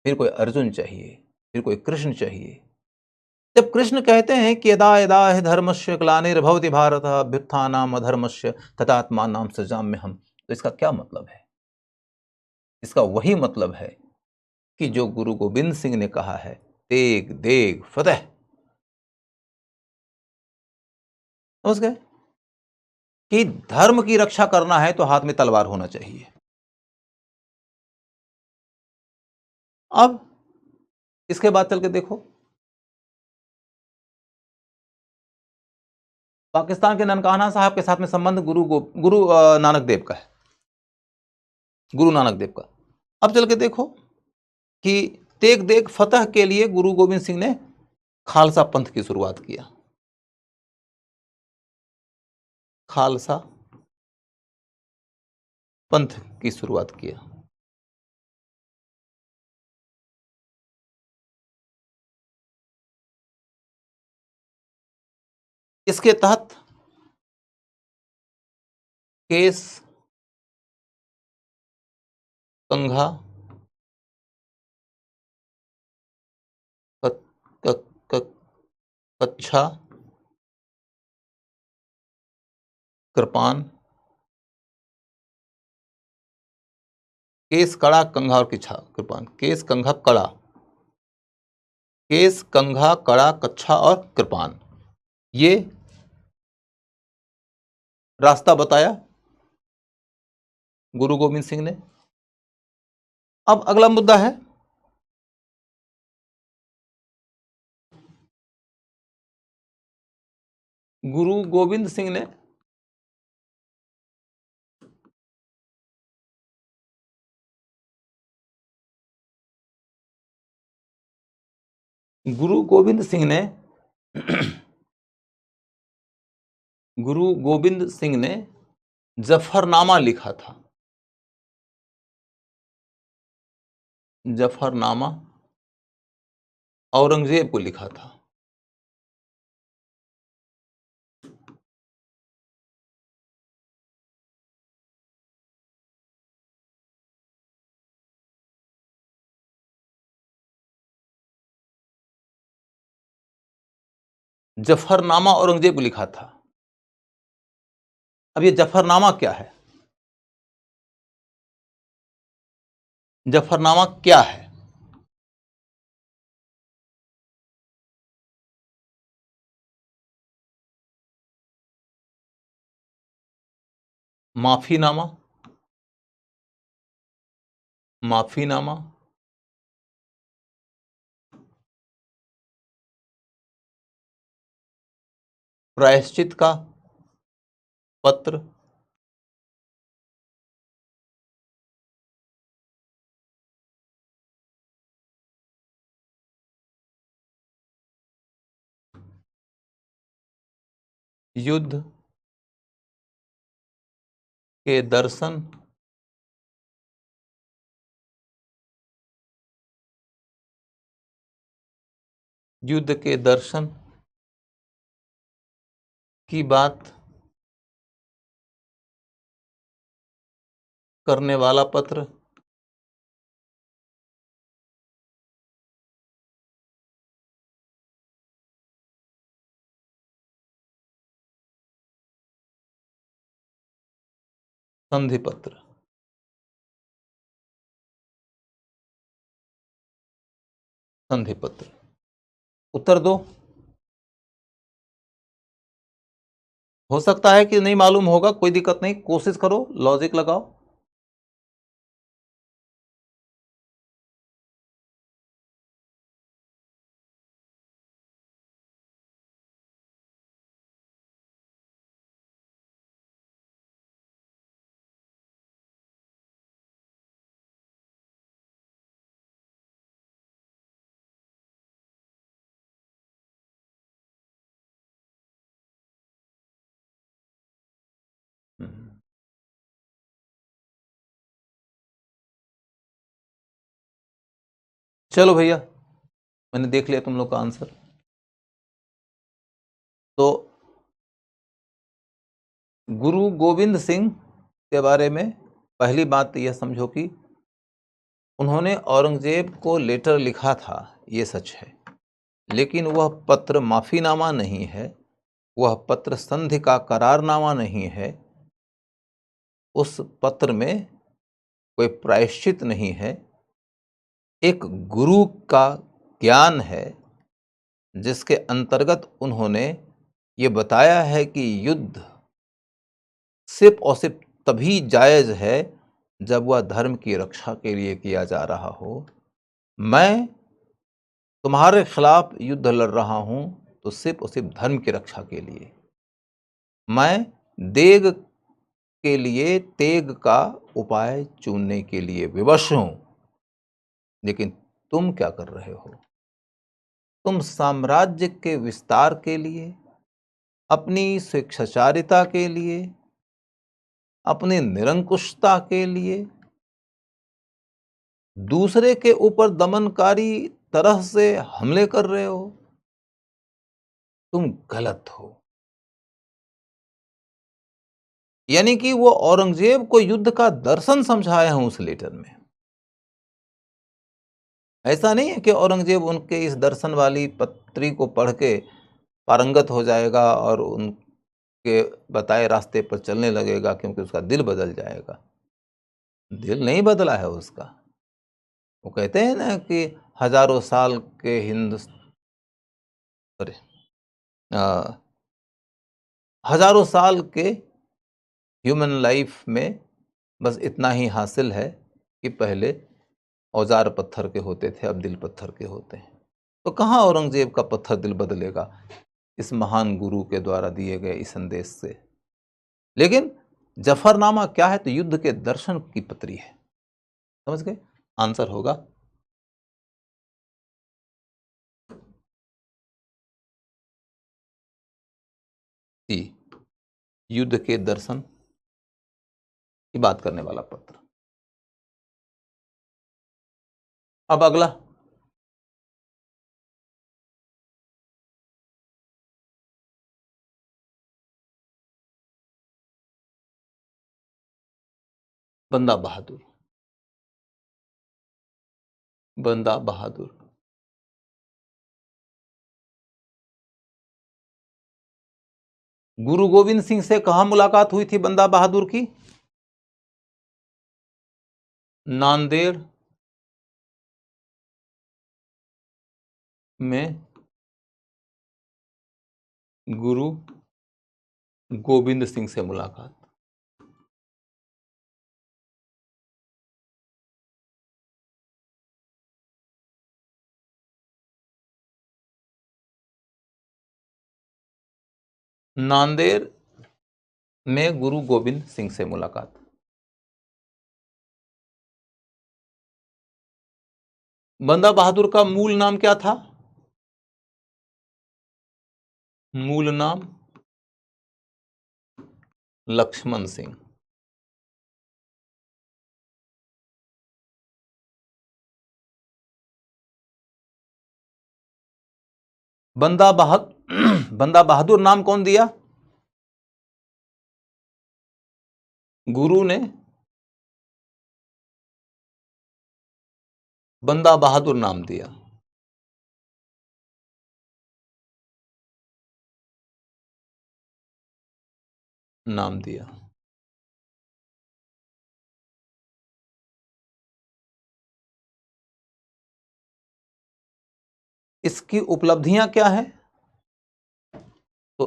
फिर कोई अर्जुन चाहिए, फिर कोई कृष्ण चाहिए। जब कृष्ण कहते हैं कि यदा यदा हि धर्मस्य ग्लानिर्भवति भारत अभ्युत्थानम् अधर्मस्य तदात्मानं सृजाम्यहम्, तो इसका क्या मतलब है? इसका वही मतलब है कि जो गुरु गोविंद सिंह ने कहा है, तेग देग फतेह। समझ गए कि धर्म की रक्षा करना है तो हाथ में तलवार होना चाहिए। अब इसके बाद चल के देखो, पाकिस्तान के ननकाना साहब के साथ में संबंध गुरु नानक देव का है, गुरु नानक देव का। अब चल के देखो कि तेग देग फतह के लिए गुरु गोविंद सिंह ने खालसा पंथ की शुरुआत किया। खालसा पंथ की शुरुआत किया। इसके तहत केस, कंघा, कच्छा, कृपान, केस, कड़ा, कंघा और किच्छा, कृपान, केस, कंघा, कड़ा, केस, कंघा, कड़ा, कच्छा और कृपान, ये रास्ता बताया गुरु गोविंद सिंह ने। अब अगला मुद्दा है गुरु गोविंद सिंह ने गुरु गोविंद सिंह ने गुरु गोविंद सिंह ने जफरनामा लिखा था। जफरनामा औरंगजेब को लिखा था। जफरनामा औरंगजेब को लिखा था। अब ये जफरनामा क्या है? जफरनामा क्या है? माफीनामा, माफीनामा, प्रायश्चित का पत्र, युद्ध के दर्शन, युद्ध के दर्शन की बात करने वाला पत्र, संधि पत्र। संधि पत्र। उत्तर दो। हो सकता है कि नहीं मालूम होगा, कोई दिक्कत नहीं, कोशिश करो, लॉजिक लगाओ। चलो भैया, मैंने देख लिया तुम लोग का आंसर। तो गुरु गोविंद सिंह के बारे में पहली बात तो यह समझो कि उन्होंने औरंगजेब को लेटर लिखा था, ये सच है, लेकिन वह पत्र माफीनामा नहीं है, वह पत्र संधि का करारनामा नहीं है, उस पत्र में कोई प्रायश्चित नहीं है, एक गुरु का ज्ञान है जिसके अंतर्गत उन्होंने ये बताया है कि युद्ध सिर्फ और सिर्फ तभी जायज है जब वह धर्म की रक्षा के लिए किया जा रहा हो। मैं तुम्हारे खिलाफ युद्ध लड़ रहा हूं तो सिर्फ और सिर्फ धर्म की रक्षा के लिए। मैं देग के लिए तेग का उपाय चुनने के लिए विवश हूं, लेकिन तुम क्या कर रहे हो? तुम साम्राज्य के विस्तार के लिए, अपनी स्वेच्छाचारिता के लिए, अपनी निरंकुशता के लिए दूसरे के ऊपर दमनकारी तरह से हमले कर रहे हो। तुम गलत हो। यानी कि वो औरंगजेब को युद्ध का दर्शन समझाए हैं उस लेटर में। ऐसा नहीं है कि औरंगजेब उनके इस दर्शन वाली पत्री को पढ़ के पारंगत हो जाएगा और उनके बताए रास्ते पर चलने लगेगा क्योंकि उसका दिल बदल जाएगा। दिल नहीं बदला है उसका। वो कहते हैं ना कि हजारों साल के अरे हजारों साल के ह्यूमन लाइफ में बस इतना ही हासिल है कि पहले औजार पत्थर के होते थे, अब दिल पत्थर के होते हैं। तो कहाँ औरंगजेब का पत्थर दिल बदलेगा इस महान गुरु के द्वारा दिए गए इस संदेश से। लेकिन जफरनामा क्या है? तो युद्ध के दर्शन की पत्री है। समझ गए? आंसर होगा सी, युद्ध के दर्शन की बात करने वाला पत्र। अब अगला, बंदा बहादुर। बंदा बहादुर गुरु गोविंद सिंह से कहां मुलाकात हुई थी बंदा बहादुर की? नांदेड़ में गुरु गोविंद सिंह से मुलाकात। नांदेड़ में गुरु गोविंद सिंह से मुलाकात। बंदा बहादुर का मूल नाम क्या था? मूल नाम लक्ष्मण सिंह। बंदा बहादुर नाम कौन दिया? गुरु ने बंदा बहादुर नाम दिया। नाम दिया। इसकी उपलब्धियां क्या है? तो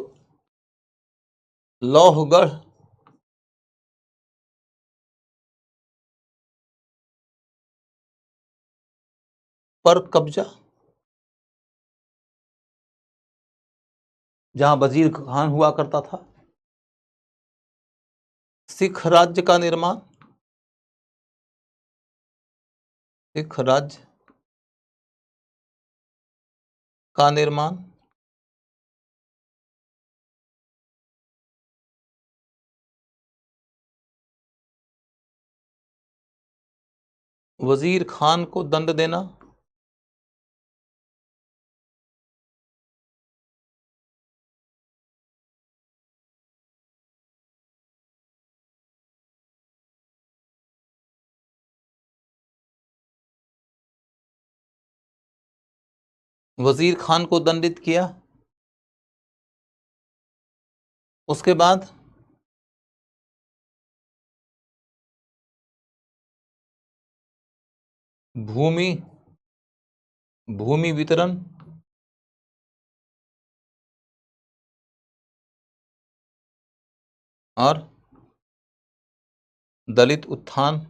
लौहगढ़ पर कब्जा, जहां वजीर खान हुआ करता था। सिख राज्य का निर्माण, सिख राज्य का निर्माण, वजीर खान को दंड देना, वजीर खान को दंडित किया। उसके बाद भूमि भूमि वितरण और दलित उत्थान।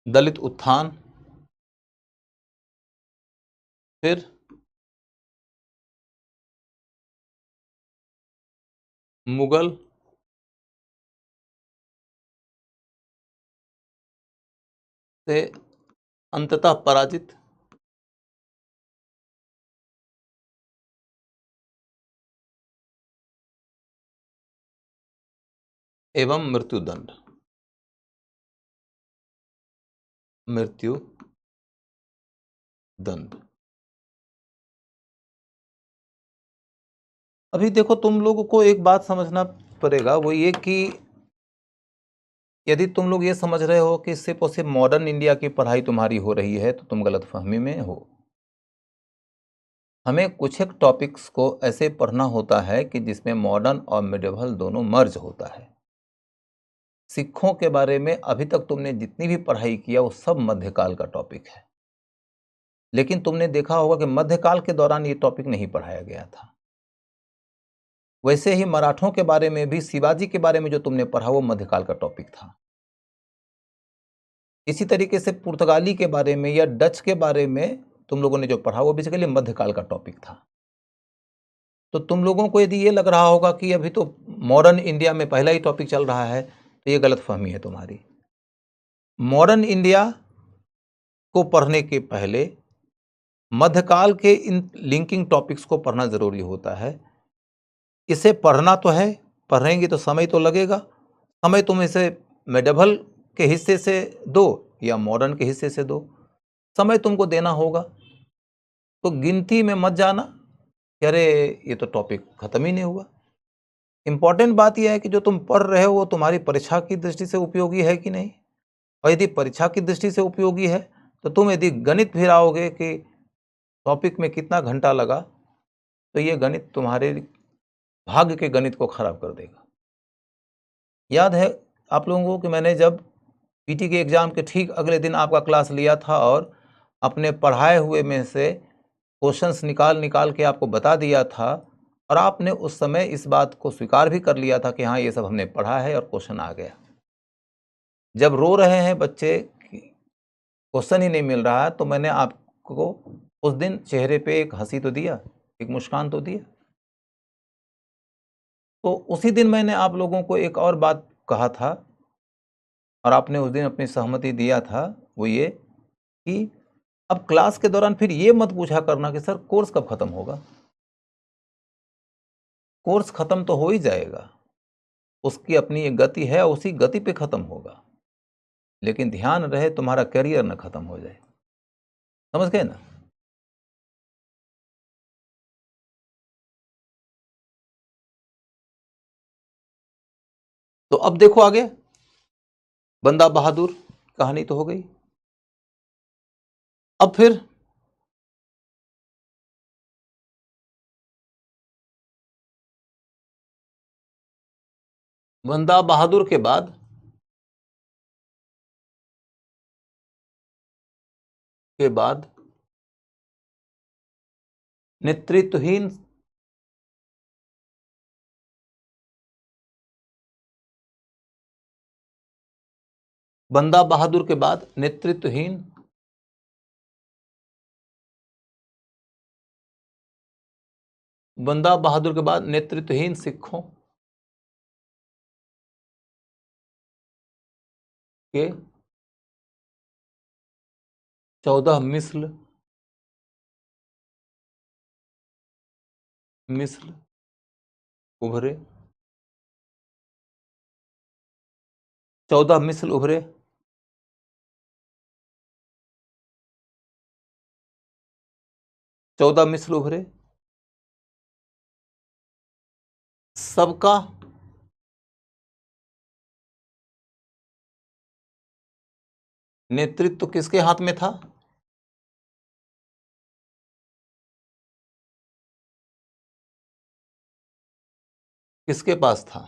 दलित उत्थान, फिर मुगल से अंततः पराजित। एवं मृत्युदंड। मृत्यु दंड। अभी देखो, तुम लोगों को एक बात समझना पड़ेगा, वो ये कि यदि तुम लोग ये समझ रहे हो कि सिर्फ और सिर्फ मॉडर्न इंडिया की पढ़ाई तुम्हारी हो रही है तो तुम गलतफहमी में हो। हमें कुछ एक टॉपिक्स को ऐसे पढ़ना होता है कि जिसमें मॉडर्न और मिडिवल दोनों मर्ज होता है। सिखों के बारे में अभी तक तुमने जितनी भी पढ़ाई किया वो सब मध्यकाल का टॉपिक है, लेकिन तुमने देखा होगा कि मध्यकाल के दौरान ये टॉपिक नहीं पढ़ाया गया था। वैसे ही मराठों के बारे में भी, शिवाजी के बारे में जो तुमने पढ़ा वो मध्यकाल का टॉपिक था। इसी तरीके से पुर्तगाली के बारे में या डच के बारे में तुम लोगों ने जो पढ़ा वो बेसिकली मध्यकाल का टॉपिक था। तो तुम लोगों को यदि ये लग रहा होगा कि अभी तो मॉडर्न इंडिया में पहला ही टॉपिक चल रहा है, तो ये गलतफहमी है तुम्हारी। मॉडर्न इंडिया को पढ़ने के पहले मध्यकाल के इन लिंकिंग टॉपिक्स को पढ़ना जरूरी होता है। इसे पढ़ना तो है, पढ़ेंगे तो समय तो लगेगा। समय तुम इसे मेडिवल के हिस्से से दो या मॉडर्न के हिस्से से दो, समय तुमको देना होगा। तो गिनती में मत जाना कि अरे ये तो टॉपिक खत्म ही नहीं हुआ। इंपॉर्टेंट बात यह है कि जो तुम पढ़ रहे हो वो तुम्हारी परीक्षा की दृष्टि से उपयोगी है कि नहीं। और यदि परीक्षा की दृष्टि से उपयोगी है तो तुम यदि गणित भी आओगे कि टॉपिक में कितना घंटा लगा, तो ये गणित तुम्हारे भाग्य के गणित को खराब कर देगा। याद है आप लोगों को कि मैंने जब पीटी के एग्जाम के ठीक अगले दिन आपका क्लास लिया था और अपने पढ़ाए हुए में से क्वेश्चंस निकाल निकाल के आपको बता दिया था, और आपने उस समय इस बात को स्वीकार भी कर लिया था कि हाँ ये सब हमने पढ़ा है और क्वेश्चन आ गया। जब रो रहे हैं बच्चे, क्वेश्चन ही नहीं मिल रहा है, तो मैंने आपको उस दिन चेहरे पे एक हंसी तो दिया, एक मुस्कान तो दिया। तो उसी दिन मैंने आप लोगों को एक और बात कहा था और आपने उस दिन अपनी सहमति दिया था, वो ये कि अब क्लास के दौरान फिर ये मत पूछा करना कि सर कोर्स कब खत्म होगा। कोर्स खत्म तो हो ही जाएगा, उसकी अपनी एक गति है, उसी गति पे खत्म होगा, लेकिन ध्यान रहे तुम्हारा करियर न खत्म हो जाए। समझ गए ना। तो अब देखो आगे, बंदा बहादुर कहानी तो हो गई। अब फिर बंदा बहादुर के बाद नेतृत्वहीन बंदा बहादुर के बाद नेतृत्वहीन बंदा बहादुर के बाद नेतृत्वहीन सिखों के 14 मिस्ल उभरे। 14 मिस्ल उभरे। 14 मिस्ल उभरे। सबका नेतृत्व किसके हाथ में था? किसके पास था?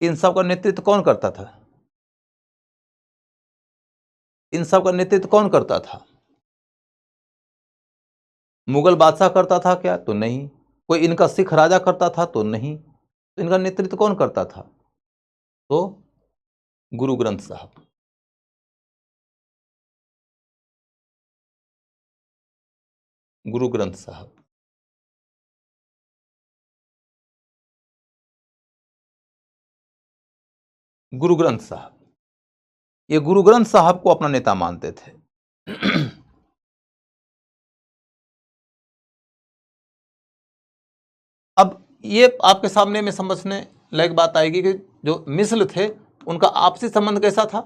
इन सब का नेतृत्व कौन करता था? इन सब का नेतृत्व कौन करता था? मुगल बादशाह करता था क्या? तो नहीं। कोई इनका सिख राजा करता था? तो नहीं। तो इनका नेतृत्व कौन करता था? तो गुरु ग्रंथ साहब। गुरु ग्रंथ साहब। गुरु ग्रंथ साहब, ये गुरु ग्रंथ साहब को अपना नेता मानते थे। अब ये आपके सामने में समझने लायक बात आएगी कि जो मिस्र थे उनका आपसी संबंध कैसा था?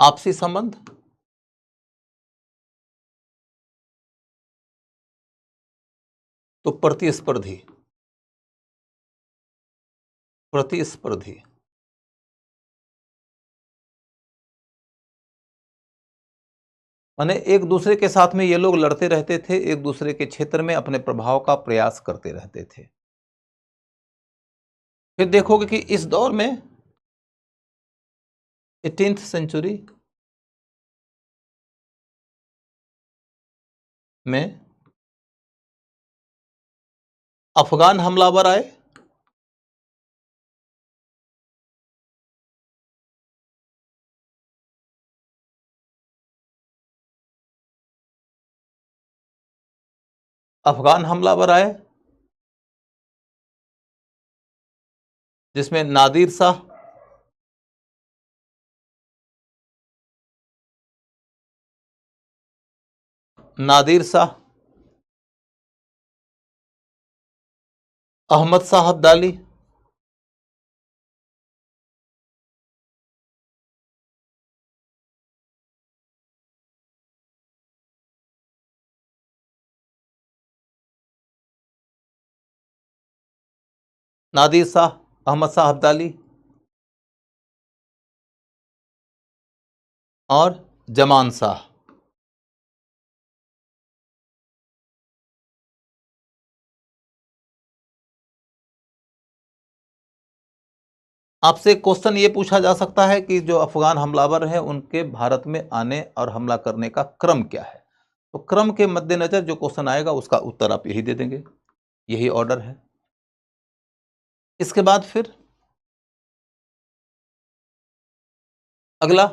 आपसी संबंध तो प्रतिस्पर्धी। प्रतिस्पर्धी माने एक दूसरे के साथ में ये लोग लड़ते रहते थे, एक दूसरे के क्षेत्र में अपने प्रभाव का प्रयास करते रहते थे। फिर देखोगे कि इस दौर में 18th सेंचुरी में अफगान हमलावर आए। अफगान हमलावर आए जिसमें नादिर शाह, नादिर शाह, अहमद शाह अब्दाली, नादिर शाह, अहमद शाह अब्दाली और जमान शाह। आपसे क्वेश्चन ये पूछा जा सकता है कि जो अफगान हमलावर हैं उनके भारत में आने और हमला करने का क्रम क्या है? तो क्रम के मद्देनजर जो क्वेश्चन आएगा उसका उत्तर आप यही दे देंगे, यही ऑर्डर है। इसके बाद फिर अगला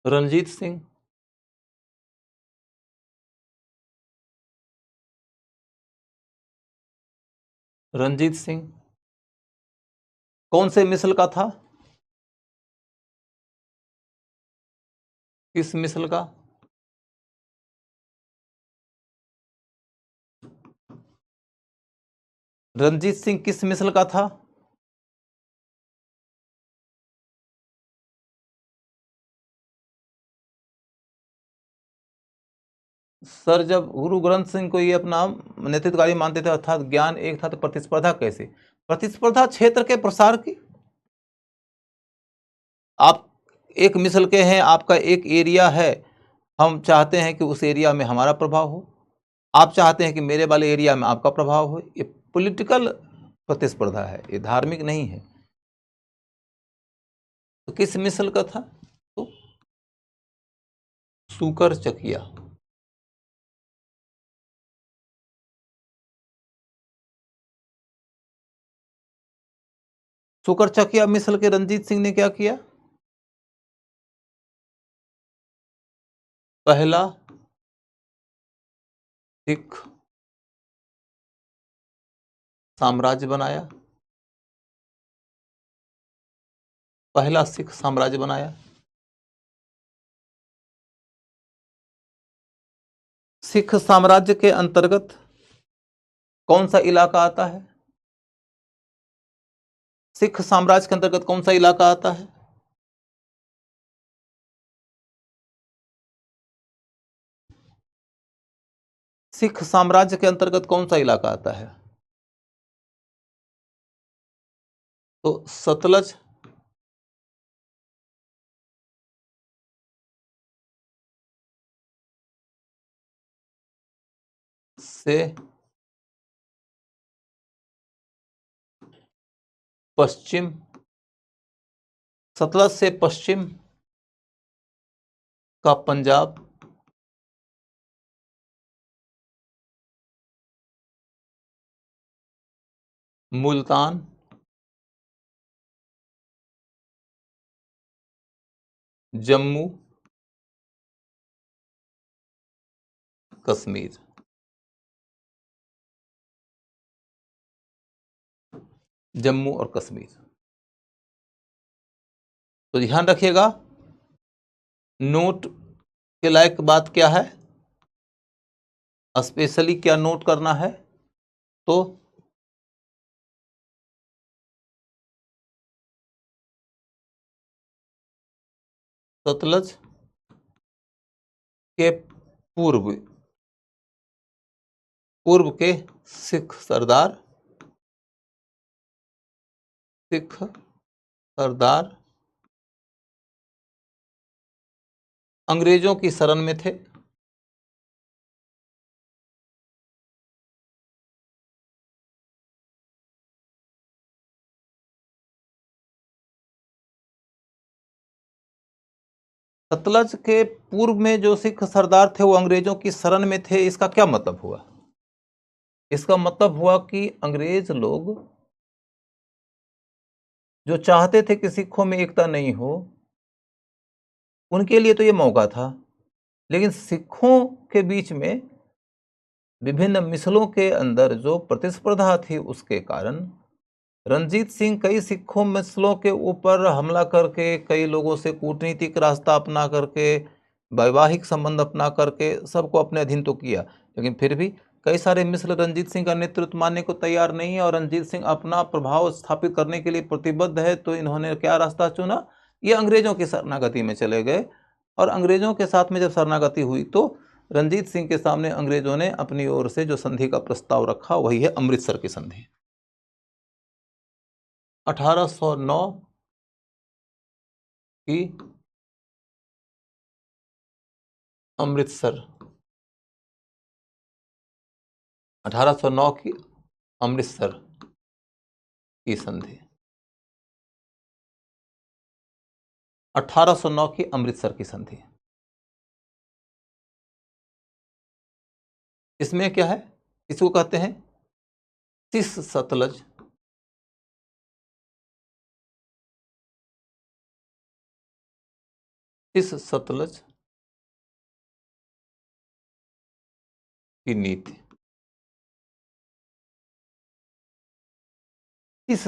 रणजीत सिंह। रणजीत सिंह कौन से मिसल का था? किस मिसल का? रणजीत सिंह किस मिसल का था? सर, जब गुरु ग्रंथ सिंह को ये अपना नेतृत्वकारी मानते थे अर्थात ज्ञान एक था, तो प्रतिस्पर्धा कैसे? प्रतिस्पर्धा क्षेत्र के प्रसार की। आप एक मिसल के हैं, आपका एक एरिया है, हम चाहते हैं कि उस एरिया में हमारा प्रभाव हो, आप चाहते हैं कि मेरे वाले एरिया में आपका प्रभाव हो। ये पॉलिटिकल प्रतिस्पर्धा है, ये धार्मिक नहीं है। तो किस मिसल का था? तो सूकर चकिया। सूकर चकिया मिसल के रणजीत सिंह ने क्या किया? पहला सिख साम्राज्य बनाया। पहला सिख साम्राज्य बनाया। सिख साम्राज्य के अंतर्गत कौन सा इलाका आता है? सिख साम्राज्य के अंतर्गत कौन सा इलाका आता है? सिख साम्राज्य के अंतर्गत कौन सा इलाका आता है? तो सतलज से पश्चिम, सतलज से पश्चिम का पंजाब, मुल्तान, जम्मू, कश्मीर। जम्मू और कश्मीर। तो ध्यान रखिएगा, नोट के लायक बात क्या है, स्पेशली क्या नोट करना है, तो सतलज के पूर्व के सिख सरदार अंग्रेजों की शरण में थे। सतलज के पूर्व में जो सिख सरदार थे वो अंग्रेजों की शरण में थे। इसका क्या मतलब हुआ? इसका मतलब हुआ कि अंग्रेज लोग जो चाहते थे कि सिखों में एकता नहीं हो, उनके लिए तो ये मौका था, लेकिन सिखों के बीच में विभिन्न मिसलों के अंदर जो प्रतिस्पर्धा थी, उसके कारण रणजीत सिंह कई सिखों मिसलों के ऊपर हमला करके, कई लोगों से कूटनीतिक रास्ता अपना करके, वैवाहिक संबंध अपना करके सबको अपने अधीन तो किया, लेकिन फिर भी कई सारे मिसल रणजीत सिंह का नेतृत्व मानने को तैयार नहीं है और रणजीत सिंह अपना प्रभाव स्थापित करने के लिए प्रतिबद्ध है। तो इन्होंने क्या रास्ता चुना? ये अंग्रेजों की शरणागति में चले गए और अंग्रेजों के साथ में जब शरणागति हुई तो रणजीत सिंह के सामने अंग्रेजों ने अपनी ओर से जो संधि का प्रस्ताव रखा वही है अमृतसर की संधि। 1809 की अमृतसर 1809 की अमृतसर की संधि 1809 की अमृतसर की संधि। इसमें क्या है? इसको कहते हैं सिस सतलज की नीति। सिस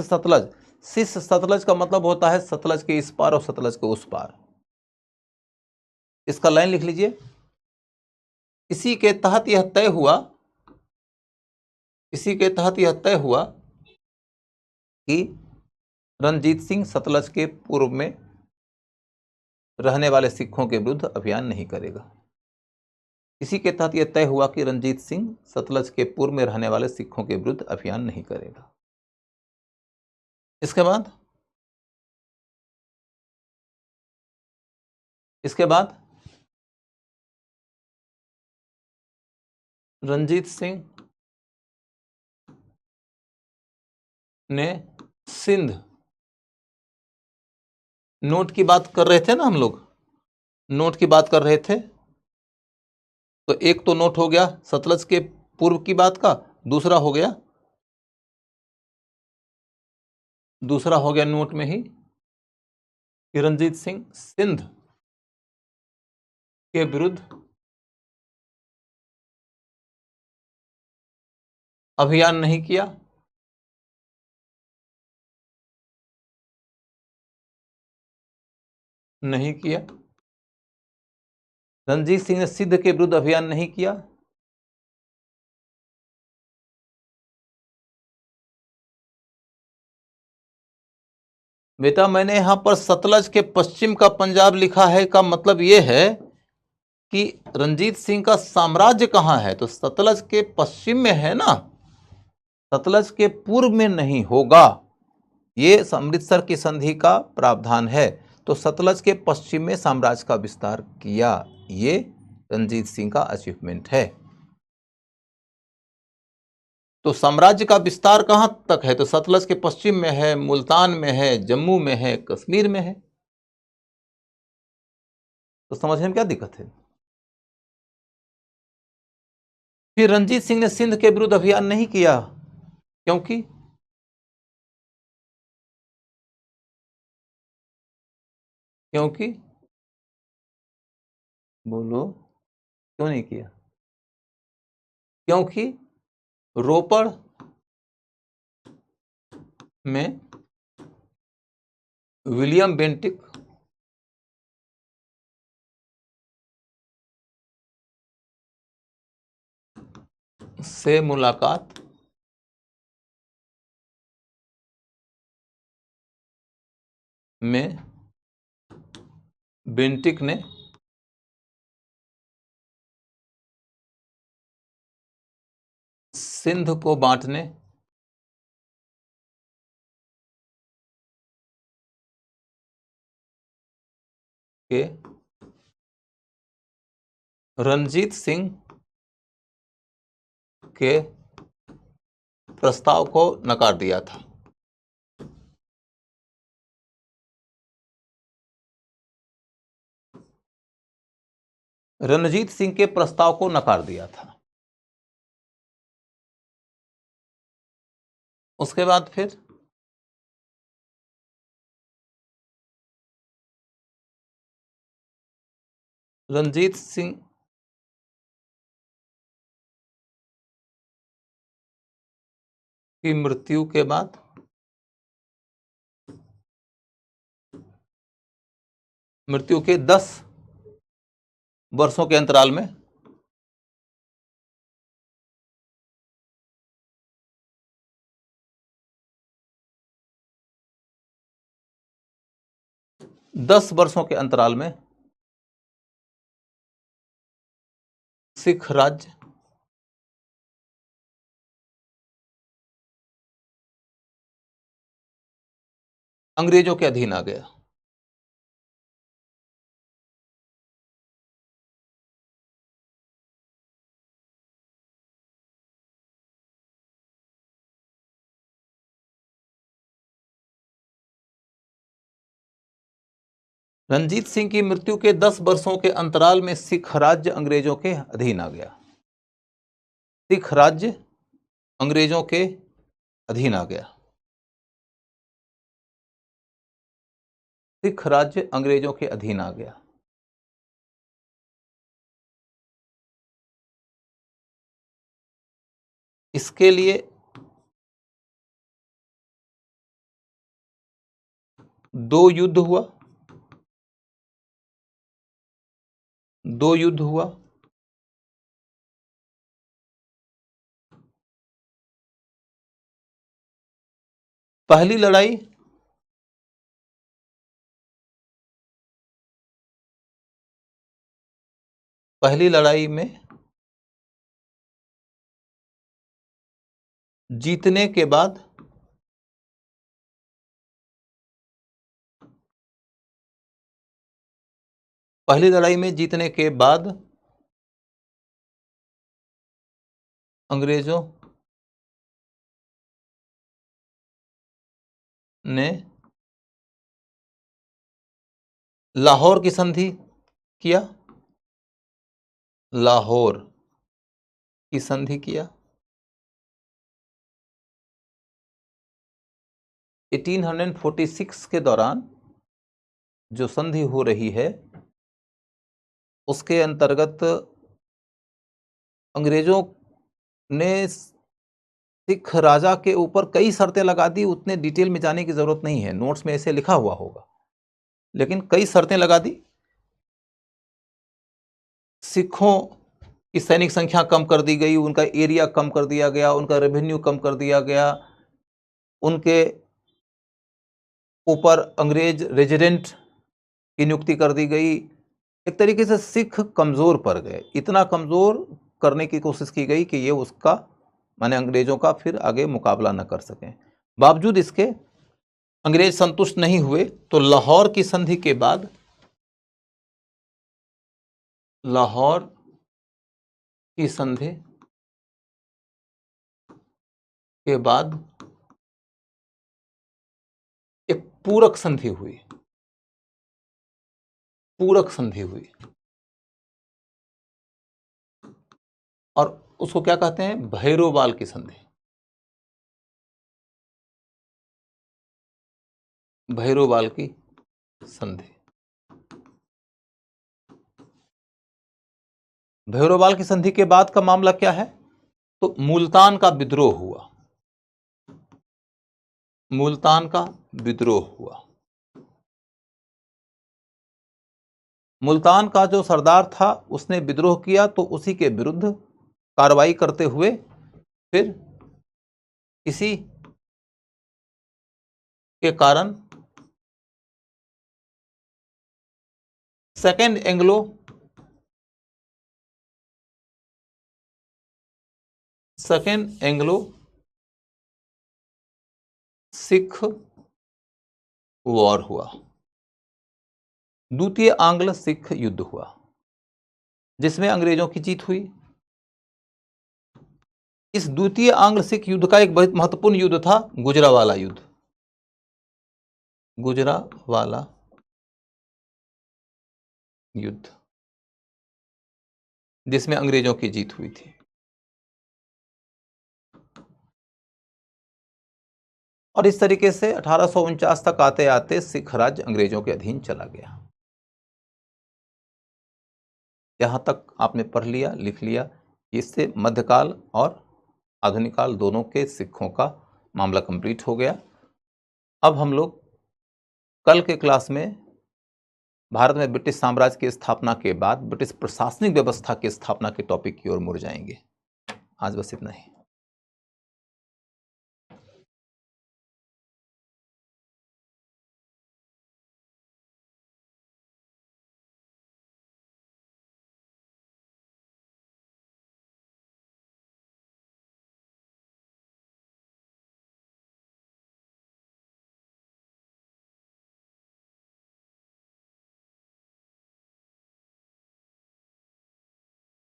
सतलज का मतलब होता है सतलज के इस पार और सतलज के उस पार। इसका लाइन लिख लीजिए। इसी के तहत यह तय हुआ कि रणजीत सिंह सतलज के पूर्व में रहने वाले सिखों के विरुद्ध अभियान नहीं करेगा। इसी के तहत यह तय हुआ कि रणजीत सिंह सतलज के पूर्व में रहने वाले सिखों के विरुद्ध अभियान नहीं करेगा। इसके बाद रणजीत सिंह ने सिंध, नोट की बात कर रहे थे ना हम लोग, नोट की बात कर रहे थे, तो एक तो नोट हो गया सतलज के पूर्व की बात का, दूसरा हो गया नोट में ही कि रणजीत सिंह सिंध के विरुद्ध अभियान नहीं किया। रणजीत सिंह ने सिंध के विरुद्ध अभियान नहीं किया। बेटा मैंने यहां पर सतलज के पश्चिम का पंजाब लिखा है, का मतलब यह है कि रणजीत सिंह का साम्राज्य कहां है, तो सतलज के पश्चिम में है ना, सतलज के पूर्व में नहीं होगा। ये अमृतसर की संधि का प्रावधान है। तो सतलज के पश्चिम में साम्राज्य का विस्तार किया, ये रणजीत सिंह का अचीवमेंट है। तो साम्राज्य का विस्तार कहां तक है? तो सतलज के पश्चिम में है, मुल्तान में है, जम्मू में है, कश्मीर में है। तो समझने में क्या दिक्कत है? फिर रणजीत सिंह ने सिंध के विरुद्ध अभियान नहीं किया, क्योंकि क्योंकि बोलो, क्यों नहीं किया? क्योंकि रोपड़ में विलियम बेंटिक से मुलाकात में बेंटिक ने सिंध को बांटने के रणजीत सिंह के प्रस्ताव को नकार दिया था। रणजीत सिंह के प्रस्ताव को नकार दिया था। उसके बाद फिर रणजीत सिंह की मृत्यु के बाद मृत्यु के 10 वर्षों के अंतराल में सिख राज्य अंग्रेजों के अधीन आ गया। रणजीत सिंह की मृत्यु के 10 वर्षों के अंतराल में सिख राज्य अंग्रेजों के अधीन आ गया। सिख राज्य अंग्रेजों के अधीन आ गया। सिख राज्य अंग्रेजों के अधीन आ गया। इसके लिए 2 युद्ध हुआ। 2 युद्ध हुआ। पहली लड़ाई में जीतने के बाद अंग्रेजों ने लाहौर की संधि किया। लाहौर की संधि किया। 1846 के दौरान जो संधि हो रही है उसके अंतर्गत अंग्रेजों ने सिख राजा के ऊपर कई शर्तें लगा दी। उतने डिटेल में जाने की जरूरत नहीं है, नोट्स में ऐसे लिखा हुआ होगा, लेकिन कई शर्तें लगा दी। सिखों की सैनिक संख्या कम कर दी गई, उनका एरिया कम कर दिया गया, उनका रेवेन्यू कम कर दिया गया, उनके ऊपर अंग्रेज रेजिडेंट की नियुक्ति कर दी गई। एक तरीके से सिख कमजोर पड़ गए। इतना कमजोर करने की कोशिश की गई कि ये उसका माने अंग्रेजों का फिर आगे मुकाबला न कर सकें। बावजूद इसके अंग्रेज संतुष्ट नहीं हुए तो लाहौर की संधि के बाद, लाहौर की संधि के बाद एक पूरक संधि हुई, पूरक संधि हुई, और उसको क्या कहते हैं? भैरोवाल की संधि। भैरोवाल की संधि। भैरोवाल की संधि के बाद का मामला क्या है? तो मुल्तान का विद्रोह हुआ, मुल्तान का विद्रोह हुआ। मुल्तान का जो सरदार था उसने विद्रोह किया, तो उसी के विरुद्ध कार्रवाई करते हुए फिर इसी के कारण सेकेंड एंग्लो सिख वॉर हुआ, द्वितीय आंग्ल सिख युद्ध हुआ, जिसमें अंग्रेजों की जीत हुई। इस द्वितीय आंग्ल सिख युद्ध का एक बहुत महत्वपूर्ण युद्ध था गुजरावाला युद्ध, गुजरावाला युद्ध, जिसमें अंग्रेजों की जीत हुई थी। और इस तरीके से 1849 तक आते आते सिख राज्य अंग्रेजों के अधीन चला गया। यहां तक आपने पढ़ लिया, लिख लिया। इससे मध्यकाल और आधुनिक काल दोनों के सिखों का मामला कंप्लीट हो गया। अब हम लोग कल के क्लास में भारत में ब्रिटिश साम्राज्य की स्थापना के बाद ब्रिटिश प्रशासनिक व्यवस्था की स्थापना के टॉपिक की ओर मुड़ जाएंगे। आज बस इतना ही।